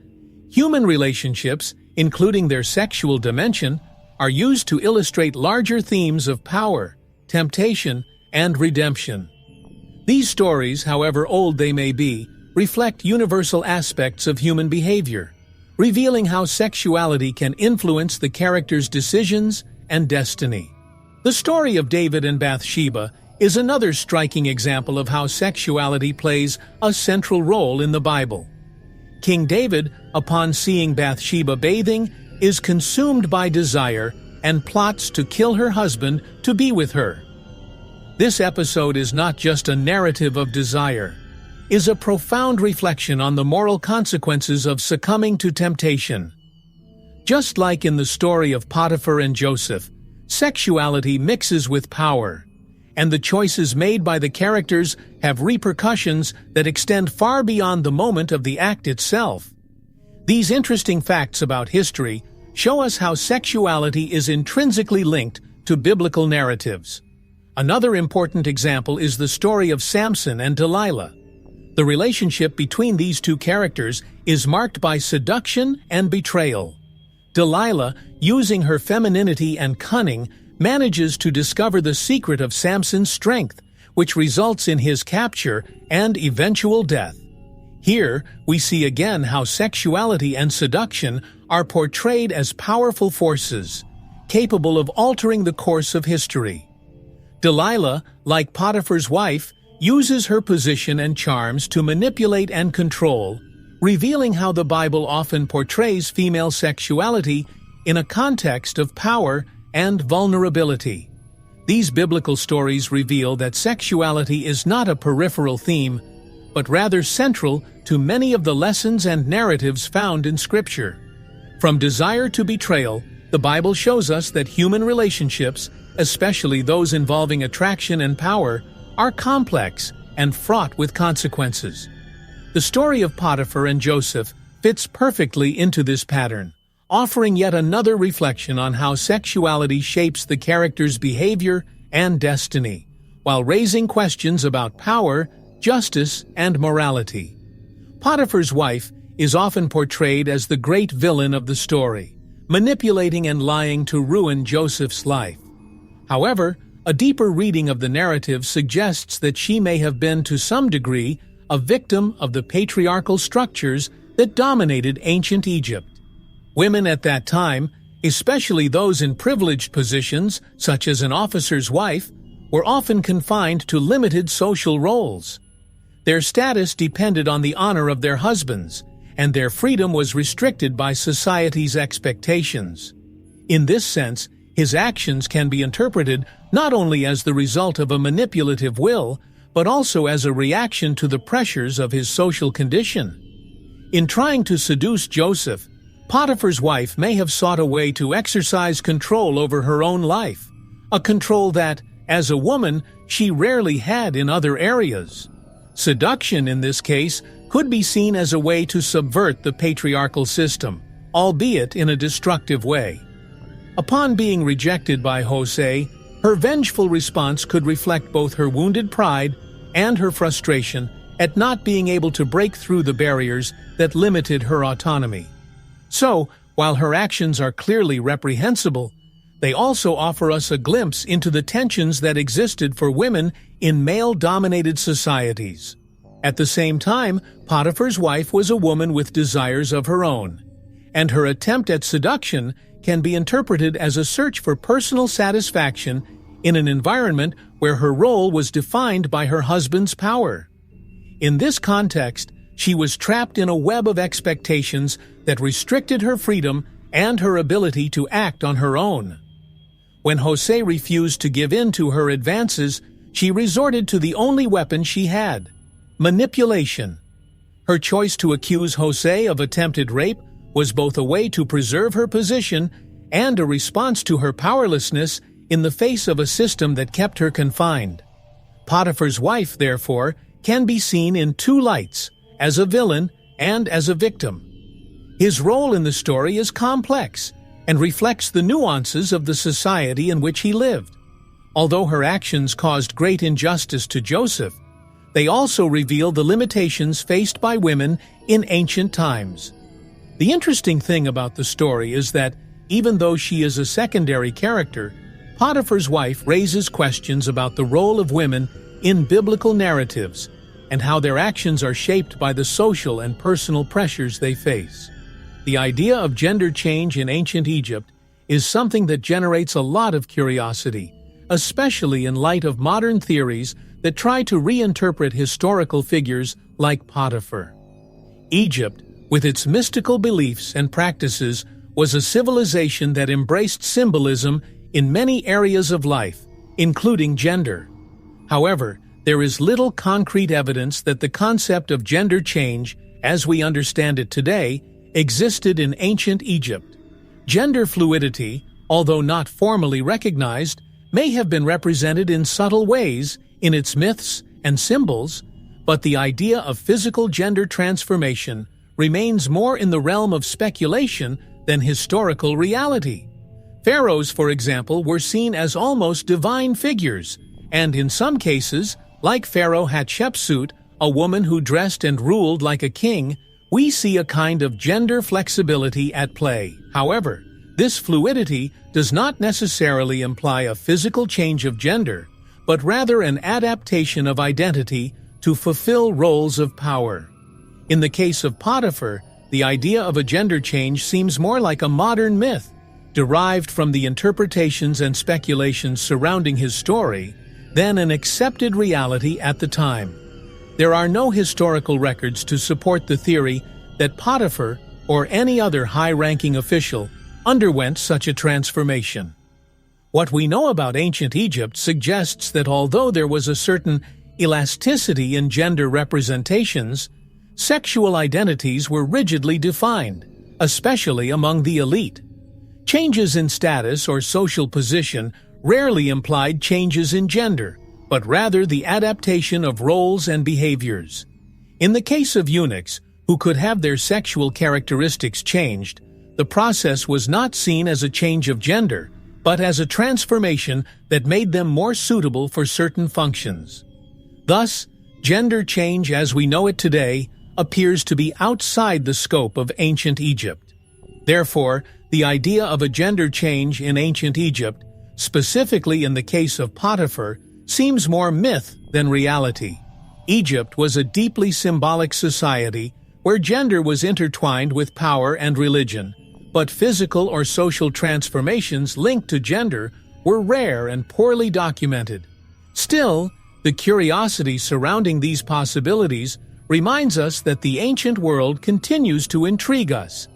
human relationships, including their sexual dimension, are used to illustrate larger themes of power, temptation, and redemption. These stories, however old they may be, reflect universal aspects of human behavior, revealing how sexuality can influence the character's decisions and destiny. The story of David and Bathsheba is another striking example of how sexuality plays a central role in the Bible. King David, upon seeing Bathsheba bathing, is consumed by desire and plots to kill her husband to be with her. This episode is not just a narrative of desire, it is a profound reflection on the moral consequences of succumbing to temptation. Just like in the story of Potiphar and Joseph, sexuality mixes with power, and the choices made by the characters have repercussions that extend far beyond the moment of the act itself. These interesting facts about history show us how sexuality is intrinsically linked to biblical narratives. Another important example is the story of Samson and Delilah. The relationship between these two characters is marked by seduction and betrayal. Delilah, using her femininity and cunning, manages to discover the secret of Samson's strength, which results in his capture and eventual death. Here, we see again how sexuality and seduction are portrayed as powerful forces, capable of altering the course of history. Delilah, like Potiphar's wife, uses her position and charms to manipulate and control, revealing how the Bible often portrays female sexuality in a context of power and vulnerability. These biblical stories reveal that sexuality is not a peripheral theme, but rather central to many of the lessons and narratives found in Scripture. From desire to betrayal, the Bible shows us that human relationships, especially those involving attraction and power, are complex and fraught with consequences. The story of Potiphar and Joseph fits perfectly into this pattern, offering yet another reflection on how sexuality shapes the character's behavior and destiny, while raising questions about power, justice, and morality. Potiphar's wife is often portrayed as the great villain of the story, manipulating and lying to ruin Joseph's life. However, a deeper reading of the narrative suggests that she may have been to some degree a victim of the patriarchal structures that dominated ancient Egypt. Women at that time, especially those in privileged positions, such as an officer's wife, were often confined to limited social roles. Their status depended on the honor of their husbands, and their freedom was restricted by society's expectations. In this sense, his actions can be interpreted not only as the result of a manipulative will, but also as a reaction to the pressures of his social condition. In trying to seduce Joseph, Potiphar's wife may have sought a way to exercise control over her own life, a control that, as a woman, she rarely had in other areas. Seduction, in this case, could be seen as a way to subvert the patriarchal system, albeit in a destructive way. Upon being rejected by Jose, her vengeful response could reflect both her wounded pride and her frustration at not being able to break through the barriers that limited her autonomy. So, while her actions are clearly reprehensible, they also offer us a glimpse into the tensions that existed for women in male-dominated societies. At the same time, Potiphar's wife was a woman with desires of her own, and her attempt at seduction can be interpreted as a search for personal satisfaction in an environment where her role was defined by her husband's power. In this context, she was trapped in a web of expectations that restricted her freedom and her ability to act on her own. When Jose refused to give in to her advances, she resorted to the only weapon she had: manipulation. Her choice to accuse Jose of attempted rape was both a way to preserve her position and a response to her powerlessness in the face of a system that kept her confined. Potiphar's wife, therefore, can be seen in two lights, as a villain and as a victim. His role in the story is complex and reflects the nuances of the society in which he lived. Although her actions caused great injustice to Joseph, they also reveal the limitations faced by women in ancient times. The interesting thing about the story is that, even though she is a secondary character, Potiphar's wife raises questions about the role of women in biblical narratives and how their actions are shaped by the social and personal pressures they face. The idea of gender change in ancient Egypt is something that generates a lot of curiosity, especially in light of modern theories that try to reinterpret historical figures like Potiphar. Egypt, with its mystical beliefs and practices, was a civilization that embraced symbolism in many areas of life, including gender. However, there is little concrete evidence that the concept of gender change, as we understand it today, existed in ancient Egypt. Gender fluidity, although not formally recognized, may have been represented in subtle ways in its myths and symbols, but the idea of physical gender transformation remains more in the realm of speculation than historical reality. Pharaohs, for example, were seen as almost divine figures, and in some cases, like Pharaoh Hatshepsut, a woman who dressed and ruled like a king, we see a kind of gender flexibility at play. However, this fluidity does not necessarily imply a physical change of gender, but rather an adaptation of identity to fulfill roles of power. In the case of Potiphar, the idea of a gender change seems more like a modern myth, derived from the interpretations and speculations surrounding his story, than an accepted reality at the time. There are no historical records to support the theory that Potiphar, or any other high-ranking official, underwent such a transformation. What we know about ancient Egypt suggests that although there was a certain elasticity in gender representations, sexual identities were rigidly defined, especially among the elite. Changes in status or social position rarely implied changes in gender, but rather the adaptation of roles and behaviors. In the case of eunuchs, who could have their sexual characteristics changed, the process was not seen as a change of gender, but as a transformation that made them more suitable for certain functions. Thus, gender change as we know it today appears to be outside the scope of ancient Egypt. Therefore, the idea of a gender change in ancient Egypt, specifically in the case of Potiphar, seems more myth than reality. Egypt was a deeply symbolic society where gender was intertwined with power and religion, but physical or social transformations linked to gender were rare and poorly documented. Still, the curiosity surrounding these possibilities reminds us that the ancient world continues to intrigue us,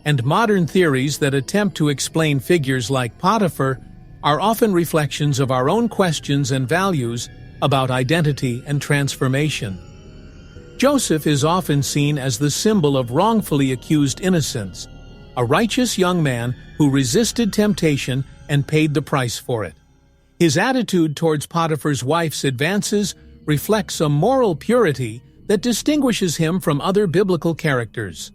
and modern theories that attempt to explain figures like Potiphar are often reflections of our own questions and values about identity and transformation. Joseph is often seen as the symbol of wrongfully accused innocence, a righteous young man who resisted temptation and paid the price for it. His attitude towards Potiphar's wife's advances reflects a moral purity that distinguishes him from other biblical characters.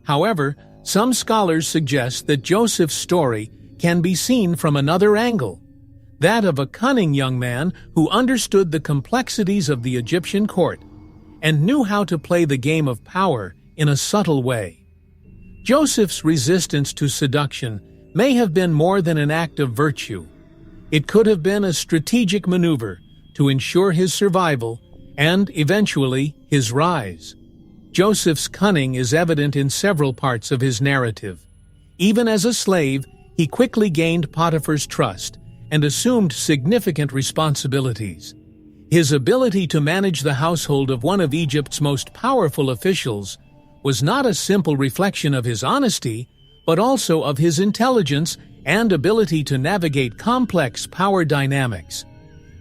However, some scholars suggest that Joseph's story can be seen from another angle, that of a cunning young man who understood the complexities of the Egyptian court and knew how to play the game of power in a subtle way. Joseph's resistance to seduction may have been more than an act of virtue. It could have been a strategic maneuver to ensure his survival and, eventually, his rise. Joseph's cunning is evident in several parts of his narrative. Even as a slave, he quickly gained Potiphar's trust and assumed significant responsibilities. His ability to manage the household of one of Egypt's most powerful officials was not a simple reflection of his honesty, but also of his intelligence and ability to navigate complex power dynamics.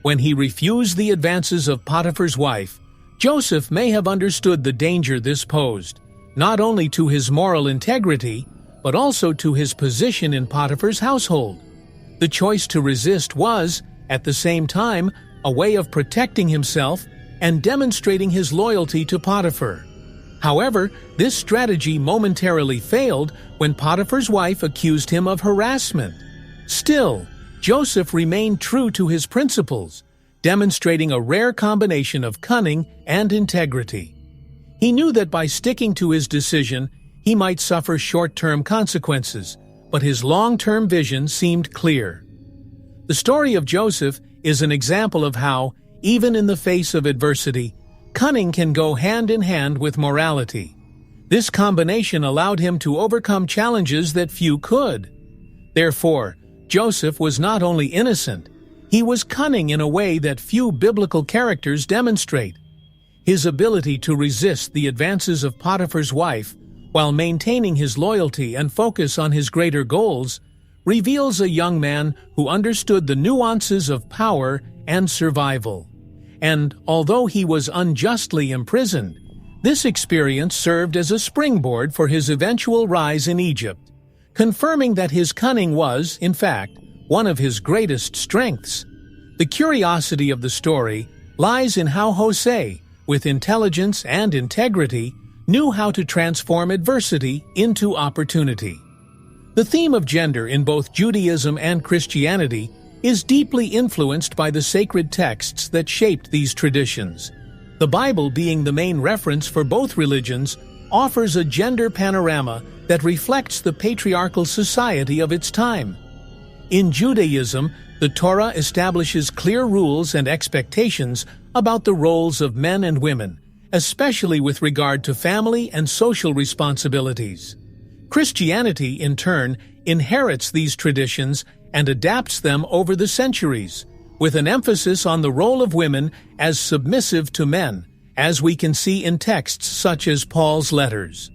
When he refused the advances of Potiphar's wife, Joseph may have understood the danger this posed, not only to his moral integrity, but also to his position in Potiphar's household. The choice to resist was, at the same time, a way of protecting himself and demonstrating his loyalty to Potiphar. However, this strategy momentarily failed when Potiphar's wife accused him of harassment. Still, Joseph remained true to his principles, demonstrating a rare combination of cunning and integrity. He knew that by sticking to his decision, he might suffer short-term consequences, but his long-term vision seemed clear. The story of Joseph is an example of how, even in the face of adversity, Cunning can go hand in hand with morality. This combination allowed him to overcome challenges that few could. Therefore, Joseph was not only innocent, he was cunning in a way that few biblical characters demonstrate. His ability to resist the advances of Potiphar's wife while maintaining his loyalty and focus on his greater goals reveals a young man who understood the nuances of power and survival. And although he was unjustly imprisoned, this experience served as a springboard for his eventual rise in Egypt, confirming that his cunning was, in fact, one of his greatest strengths. The curiosity of the story lies in how Jose, with intelligence and integrity, knew how to transform adversity into opportunity. The theme of gender in both Judaism and Christianity is deeply influenced by the sacred texts that shaped these traditions. The Bible, being the main reference for both religions, offers a gender panorama that reflects the patriarchal society of its time. In Judaism, the Torah establishes clear rules and expectations about the roles of men and women, especially with regard to family and social responsibilities. Christianity, in turn, inherits these traditions and adapts them over the centuries, with an emphasis on the role of women as submissive to men, as we can see in texts such as Paul's letters.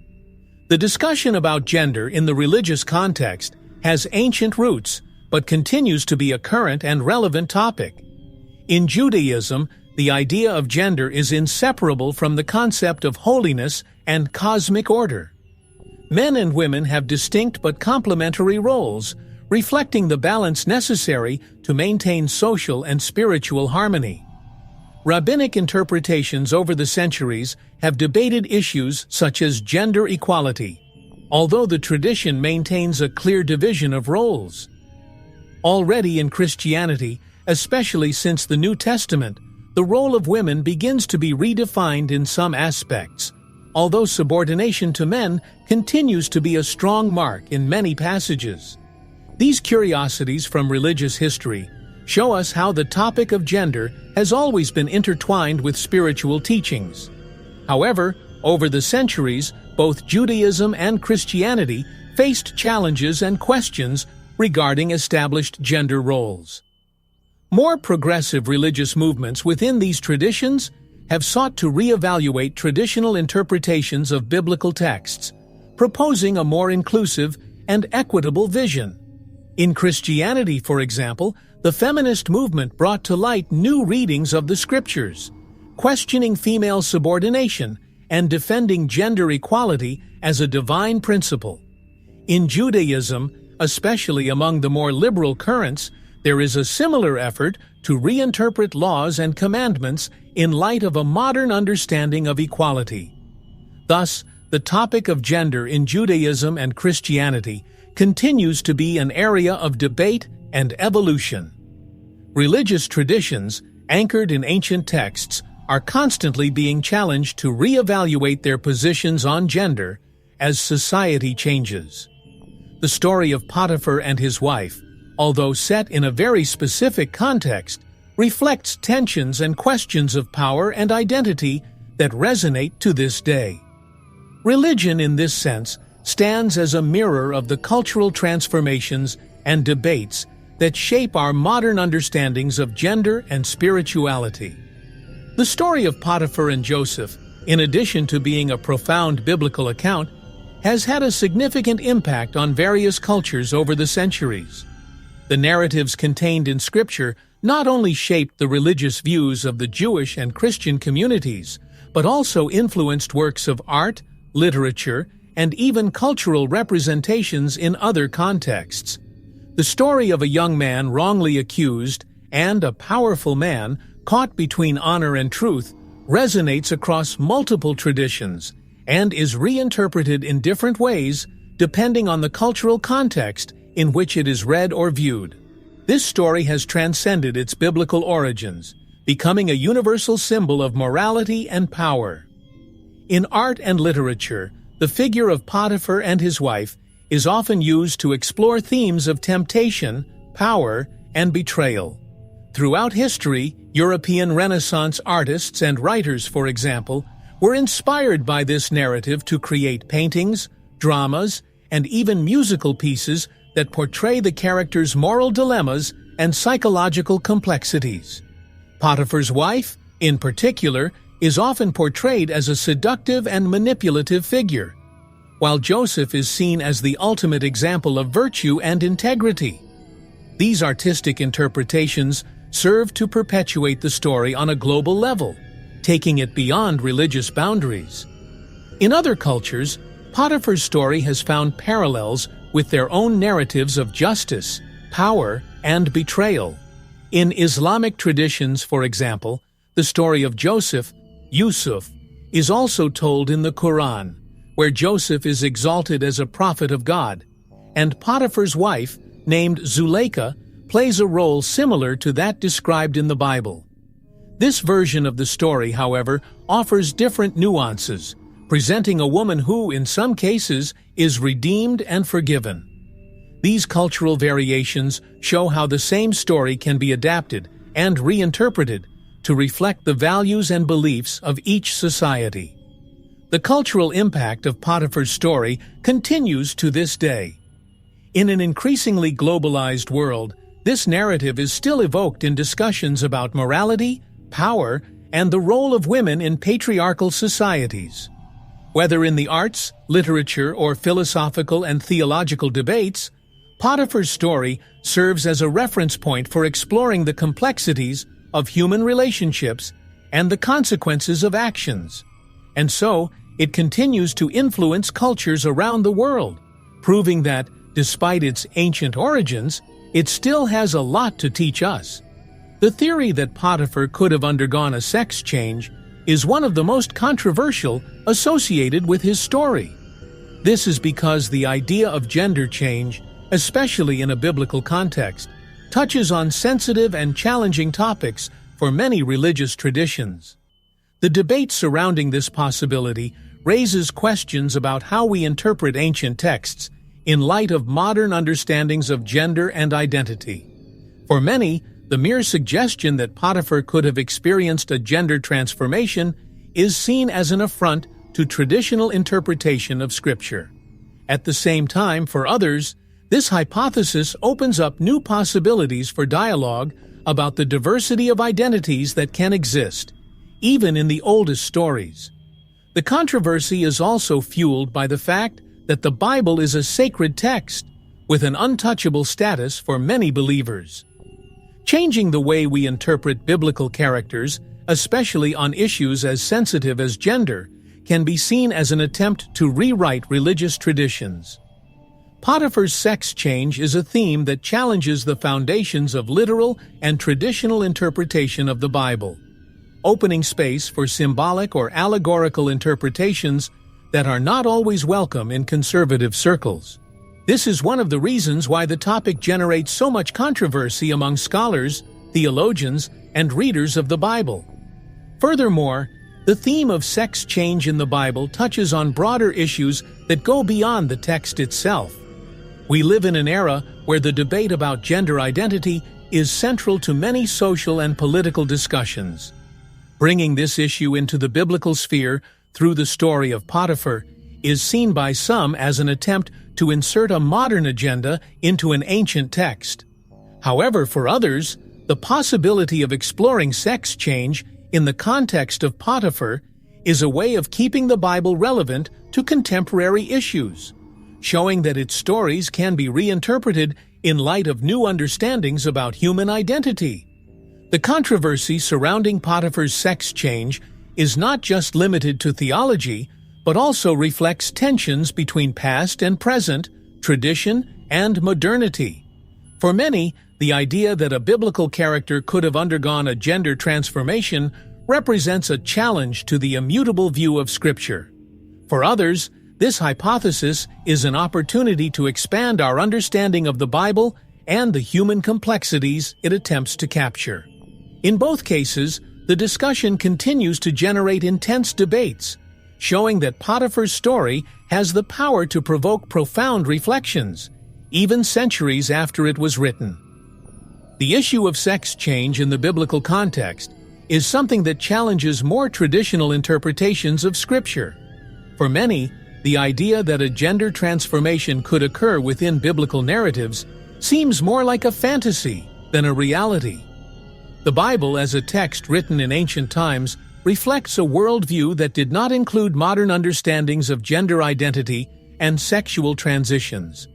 The discussion about gender in the religious context has ancient roots, but continues to be a current and relevant topic. In Judaism, the idea of gender is inseparable from the concept of holiness and cosmic order. Men and women have distinct but complementary roles, reflecting the balance necessary to maintain social and spiritual harmony. Rabbinic interpretations over the centuries have debated issues such as gender equality, although the tradition maintains a clear division of roles. Already in Christianity, especially since the New Testament, the role of women begins to be redefined in some aspects, although subordination to men continues to be a strong mark in many passages. These curiosities from religious history show us how the topic of gender has always been intertwined with spiritual teachings. However, over the centuries, both Judaism and Christianity faced challenges and questions regarding established gender roles. More progressive religious movements within these traditions have sought to reevaluate traditional interpretations of biblical texts, proposing a more inclusive and equitable vision. In Christianity, for example, the feminist movement brought to light new readings of the scriptures, questioning female subordination and defending gender equality as a divine principle. In Judaism, especially among the more liberal currents, there is a similar effort to reinterpret laws and commandments in light of a modern understanding of equality. Thus, the topic of gender in Judaism and Christianity continues to be an area of debate and evolution. Religious traditions, anchored in ancient texts, are constantly being challenged to reevaluate their positions on gender as society changes. The story of Potiphar and his wife, although set in a very specific context, reflects tensions and questions of power and identity that resonate to this day. Religion, in this sense, stands as a mirror of the cultural transformations and debates that shape our modern understandings of gender and spirituality. The story of Potiphar and Joseph, in addition to being a profound biblical account, has had a significant impact on various cultures over the centuries. The narratives contained in Scripture not only shaped the religious views of the Jewish and Christian communities, but also influenced works of art, literature, and even cultural representations in other contexts. The story of a young man wrongly accused and a powerful man caught between honor and truth resonates across multiple traditions and is reinterpreted in different ways depending on the cultural context in which it is read or viewed. This story has transcended its biblical origins, becoming a universal symbol of morality and power. In art and literature, the figure of Potiphar and his wife is often used to explore themes of temptation, power, and betrayal. Throughout history, European Renaissance artists and writers, for example, were inspired by this narrative to create paintings, dramas, and even musical pieces that portray the characters' moral dilemmas and psychological complexities. Potiphar's wife, in particular, is often portrayed as a seductive and manipulative figure, while Joseph is seen as the ultimate example of virtue and integrity. These artistic interpretations serve to perpetuate the story on a global level, taking it beyond religious boundaries. In other cultures, Potiphar's story has found parallels with their own narratives of justice, power, and betrayal. In Islamic traditions, for example, the story of Joseph, Yusuf, is also told in the Quran, where Joseph is exalted as a prophet of God, and Potiphar's wife, named Zuleika, plays a role similar to that described in the Bible. This version of the story, however, offers different nuances, presenting a woman who, in some cases, is redeemed and forgiven. These cultural variations show how the same story can be adapted and reinterpreted to reflect the values and beliefs of each society. The cultural impact of Potiphar's story continues to this day. In an increasingly globalized world, this narrative is still evoked in discussions about morality, power, and the role of women in patriarchal societies. Whether in the arts, literature, or philosophical and theological debates, Potiphar's story serves as a reference point for exploring the complexities of human relationships and the consequences of actions. And so, it continues to influence cultures around the world, proving that, despite its ancient origins, it still has a lot to teach us. The theory that Potiphar could have undergone a sex change is one of the most controversial associated with his story. This is because the idea of gender change, especially in a biblical context, touches on sensitive and challenging topics for many religious traditions. The debate surrounding this possibility raises questions about how we interpret ancient texts in light of modern understandings of gender and identity. For many, the mere suggestion that Potiphar could have experienced a gender transformation is seen as an affront to traditional interpretation of Scripture. At the same time, for others, this hypothesis opens up new possibilities for dialogue about the diversity of identities that can exist, even in the oldest stories. The controversy is also fueled by the fact that the Bible is a sacred text with an untouchable status for many believers. Changing the way we interpret biblical characters, especially on issues as sensitive as gender, can be seen as an attempt to rewrite religious traditions. Potiphar's sex change is a theme that challenges the foundations of literal and traditional interpretation of the Bible, opening space for symbolic or allegorical interpretations that are not always welcome in conservative circles. This is one of the reasons why the topic generates so much controversy among scholars, theologians, and readers of the Bible. Furthermore, the theme of sex change in the Bible touches on broader issues that go beyond the text itself. We live in an era where the debate about gender identity is central to many social and political discussions. Bringing this issue into the biblical sphere through the story of Potiphar is seen by some as an attempt to insert a modern agenda into an ancient text. However, for others, the possibility of exploring sex change in the context of Potiphar is a way of keeping the Bible relevant to contemporary issues, showing that its stories can be reinterpreted in light of new understandings about human identity. The controversy surrounding Potiphar's sex change is not just limited to theology, but also reflects tensions between past and present, tradition and modernity. For many, the idea that a biblical character could have undergone a gender transformation represents a challenge to the immutable view of Scripture. For others, this hypothesis is an opportunity to expand our understanding of the Bible and the human complexities it attempts to capture. In both cases, the discussion continues to generate intense debates, showing that Potiphar's story has the power to provoke profound reflections, even centuries after it was written. The issue of sex change in the biblical context is something that challenges more traditional interpretations of Scripture. For many, the idea that a gender transformation could occur within biblical narratives seems more like a fantasy than a reality. The Bible, as a text written in ancient times, reflects a worldview that did not include modern understandings of gender identity and sexual transitions.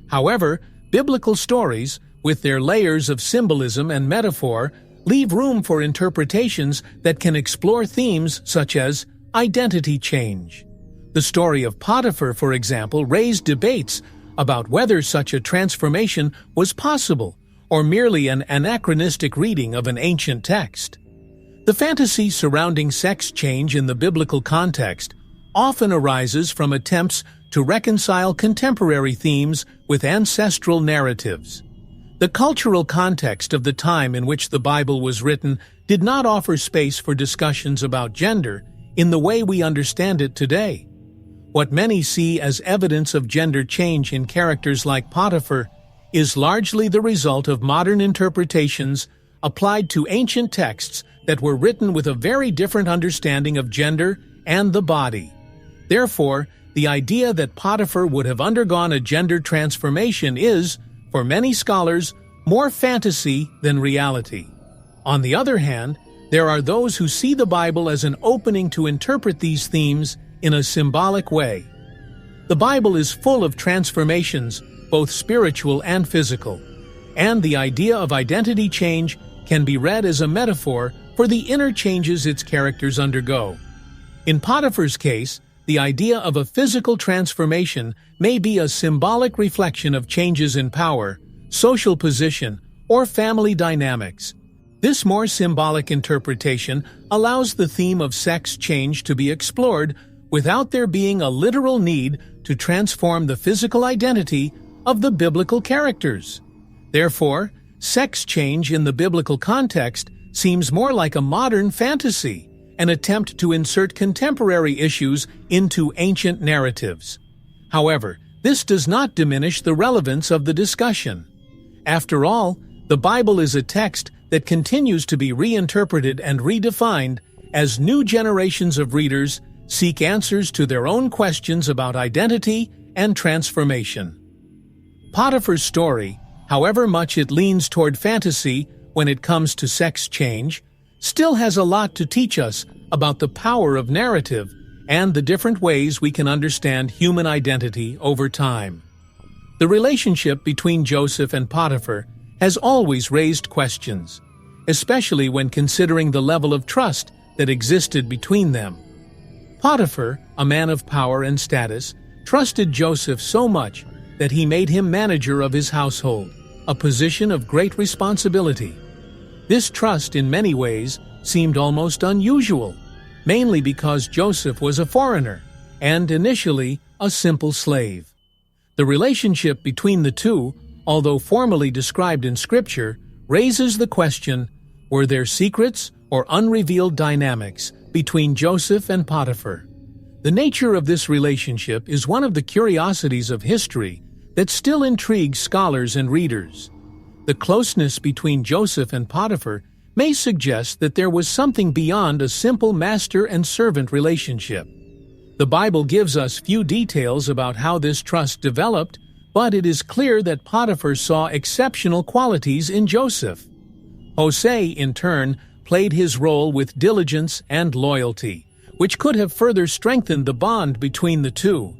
However, biblical stories, with their layers of symbolism and metaphor, leave room for interpretations that can explore themes such as identity change. The story of Potiphar, for example, raised debates about whether such a transformation was possible or merely an anachronistic reading of an ancient text. The fantasy surrounding sex change in the biblical context often arises from attempts to reconcile contemporary themes with ancestral narratives. The cultural context of the time in which the Bible was written did not offer space for discussions about gender in the way we understand it today. What many see as evidence of gender change in characters like Potiphar is largely the result of modern interpretations applied to ancient texts that were written with a very different understanding of gender and the body. Therefore, the idea that Potiphar would have undergone a gender transformation is, for many scholars, more fantasy than reality. On the other hand, there are those who see the Bible as an opening to interpret these themes in a symbolic way. The Bible is full of transformations, both spiritual and physical, and the idea of identity change can be read as a metaphor for the inner changes its characters undergo. In Potiphar's case, the idea of a physical transformation may be a symbolic reflection of changes in power, social position, or family dynamics. This more symbolic interpretation allows the theme of sex change to be explored without there being a literal need to transform the physical identity of the biblical characters. Therefore, sex change in the biblical context seems more like a modern fantasy, an attempt to insert contemporary issues into ancient narratives. However, this does not diminish the relevance of the discussion. After all, the Bible is a text that continues to be reinterpreted and redefined as new generations of readers seek answers to their own questions about identity and transformation. Potiphar's story, however much it leans toward fantasy when it comes to sex change, still has a lot to teach us about the power of narrative and the different ways we can understand human identity over time. The relationship between Joseph and Potiphar has always raised questions, especially when considering the level of trust that existed between them. Potiphar, a man of power and status, trusted Joseph so much that he made him manager of his household, a position of great responsibility. This trust, in many ways, seemed almost unusual, mainly because Joseph was a foreigner and, initially, a simple slave. The relationship between the two, although formally described in Scripture, raises the question, were there secrets or unrevealed dynamics between Joseph and Potiphar? The nature of this relationship is one of the curiosities of history that still intrigues scholars and readers. The closeness between Joseph and Potiphar may suggest that there was something beyond a simple master and servant relationship. The Bible gives us few details about how this trust developed, but it is clear that Potiphar saw exceptional qualities in Joseph. Jose, in turn, played his role with diligence and loyalty, which could have further strengthened the bond between the two.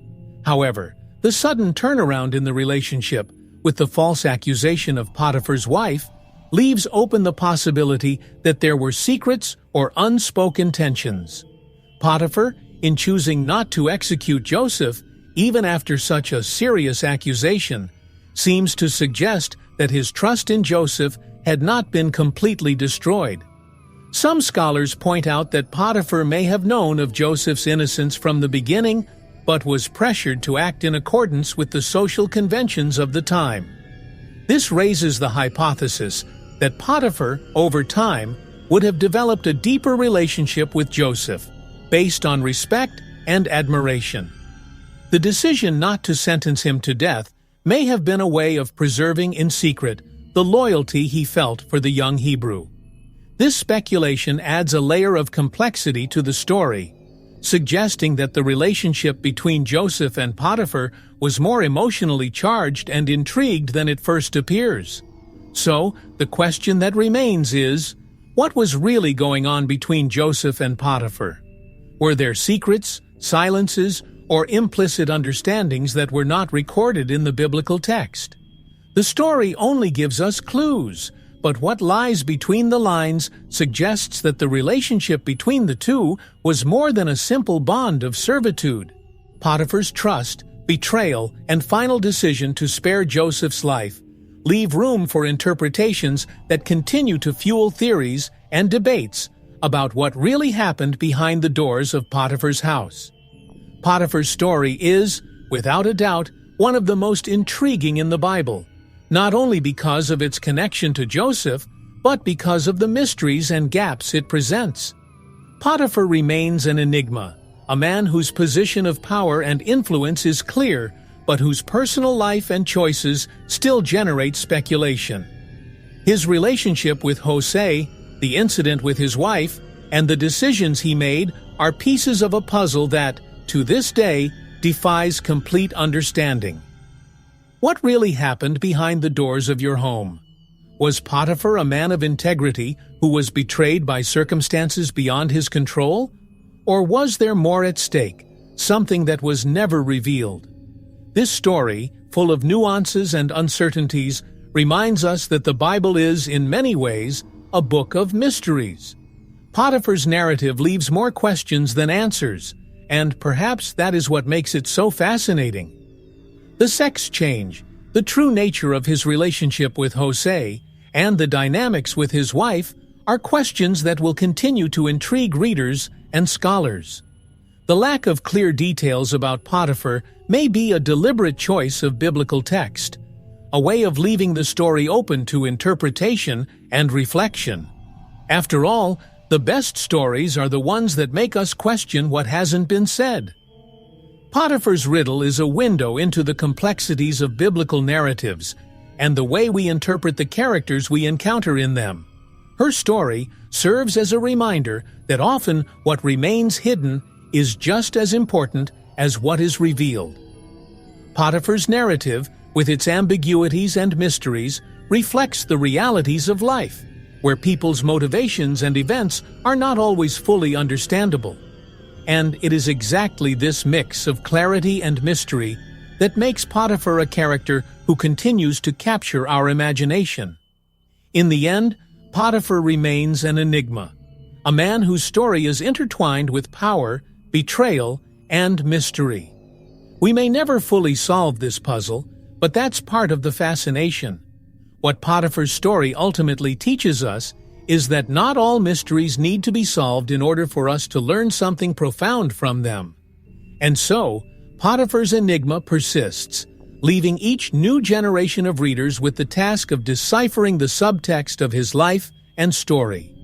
However, the sudden turnaround in the relationship, with the false accusation of Potiphar's wife, leaves open the possibility that there were secrets or unspoken tensions. Potiphar, in choosing not to execute Joseph, even after such a serious accusation, seems to suggest that his trust in Joseph had not been completely destroyed. Some scholars point out that Potiphar may have known of Joseph's innocence from the beginning, but was pressured to act in accordance with the social conventions of the time. This raises the hypothesis that Potiphar, over time, would have developed a deeper relationship with Joseph, based on respect and admiration. The decision not to sentence him to death may have been a way of preserving in secret the loyalty he felt for the young Hebrew. This speculation adds a layer of complexity to the story, suggesting that the relationship between Joseph and Potiphar was more emotionally charged and intrigued than it first appears. So, the question that remains is, what was really going on between Joseph and Potiphar? Were there secrets, silences, or implicit understandings that were not recorded in the biblical text? The story only gives us clues, but what lies between the lines suggests that the relationship between the two was more than a simple bond of servitude. Potiphar's trust, betrayal, and final decision to spare Joseph's life leave room for interpretations that continue to fuel theories and debates about what really happened behind the doors of Potiphar's house. Potiphar's story is, without a doubt, one of the most intriguing in the Bible, not only because of its connection to Joseph, but because of the mysteries and gaps it presents. Potiphar remains an enigma, a man whose position of power and influence is clear, but whose personal life and choices still generate speculation. His relationship with Jose, the incident with his wife, and the decisions he made are pieces of a puzzle that, to this day, defies complete understanding. What really happened behind the doors of your home? Was Potiphar a man of integrity who was betrayed by circumstances beyond his control? Or was there more at stake, something that was never revealed? This story, full of nuances and uncertainties, reminds us that the Bible is, in many ways, a book of mysteries. Potiphar's narrative leaves more questions than answers, and perhaps that is what makes it so fascinating. The sex change, the true nature of his relationship with Jose, and the dynamics with his wife are questions that will continue to intrigue readers and scholars. The lack of clear details about Potiphar may be a deliberate choice of biblical text, a way of leaving the story open to interpretation and reflection. After all, the best stories are the ones that make us question what hasn't been said. Potiphar's riddle is a window into the complexities of biblical narratives and the way we interpret the characters we encounter in them. Her story serves as a reminder that often what remains hidden is just as important as what is revealed. Potiphar's narrative, with its ambiguities and mysteries, reflects the realities of life, where people's motivations and events are not always fully understandable. And it is exactly this mix of clarity and mystery that makes Potiphar a character who continues to capture our imagination. In the end, Potiphar remains an enigma, a man whose story is intertwined with power, betrayal, and mystery. We may never fully solve this puzzle, but that's part of the fascination. What Potiphar's story ultimately teaches us is that not all mysteries need to be solved in order for us to learn something profound from them. And so, Potiphar's enigma persists, leaving each new generation of readers with the task of deciphering the subtext of his life and story.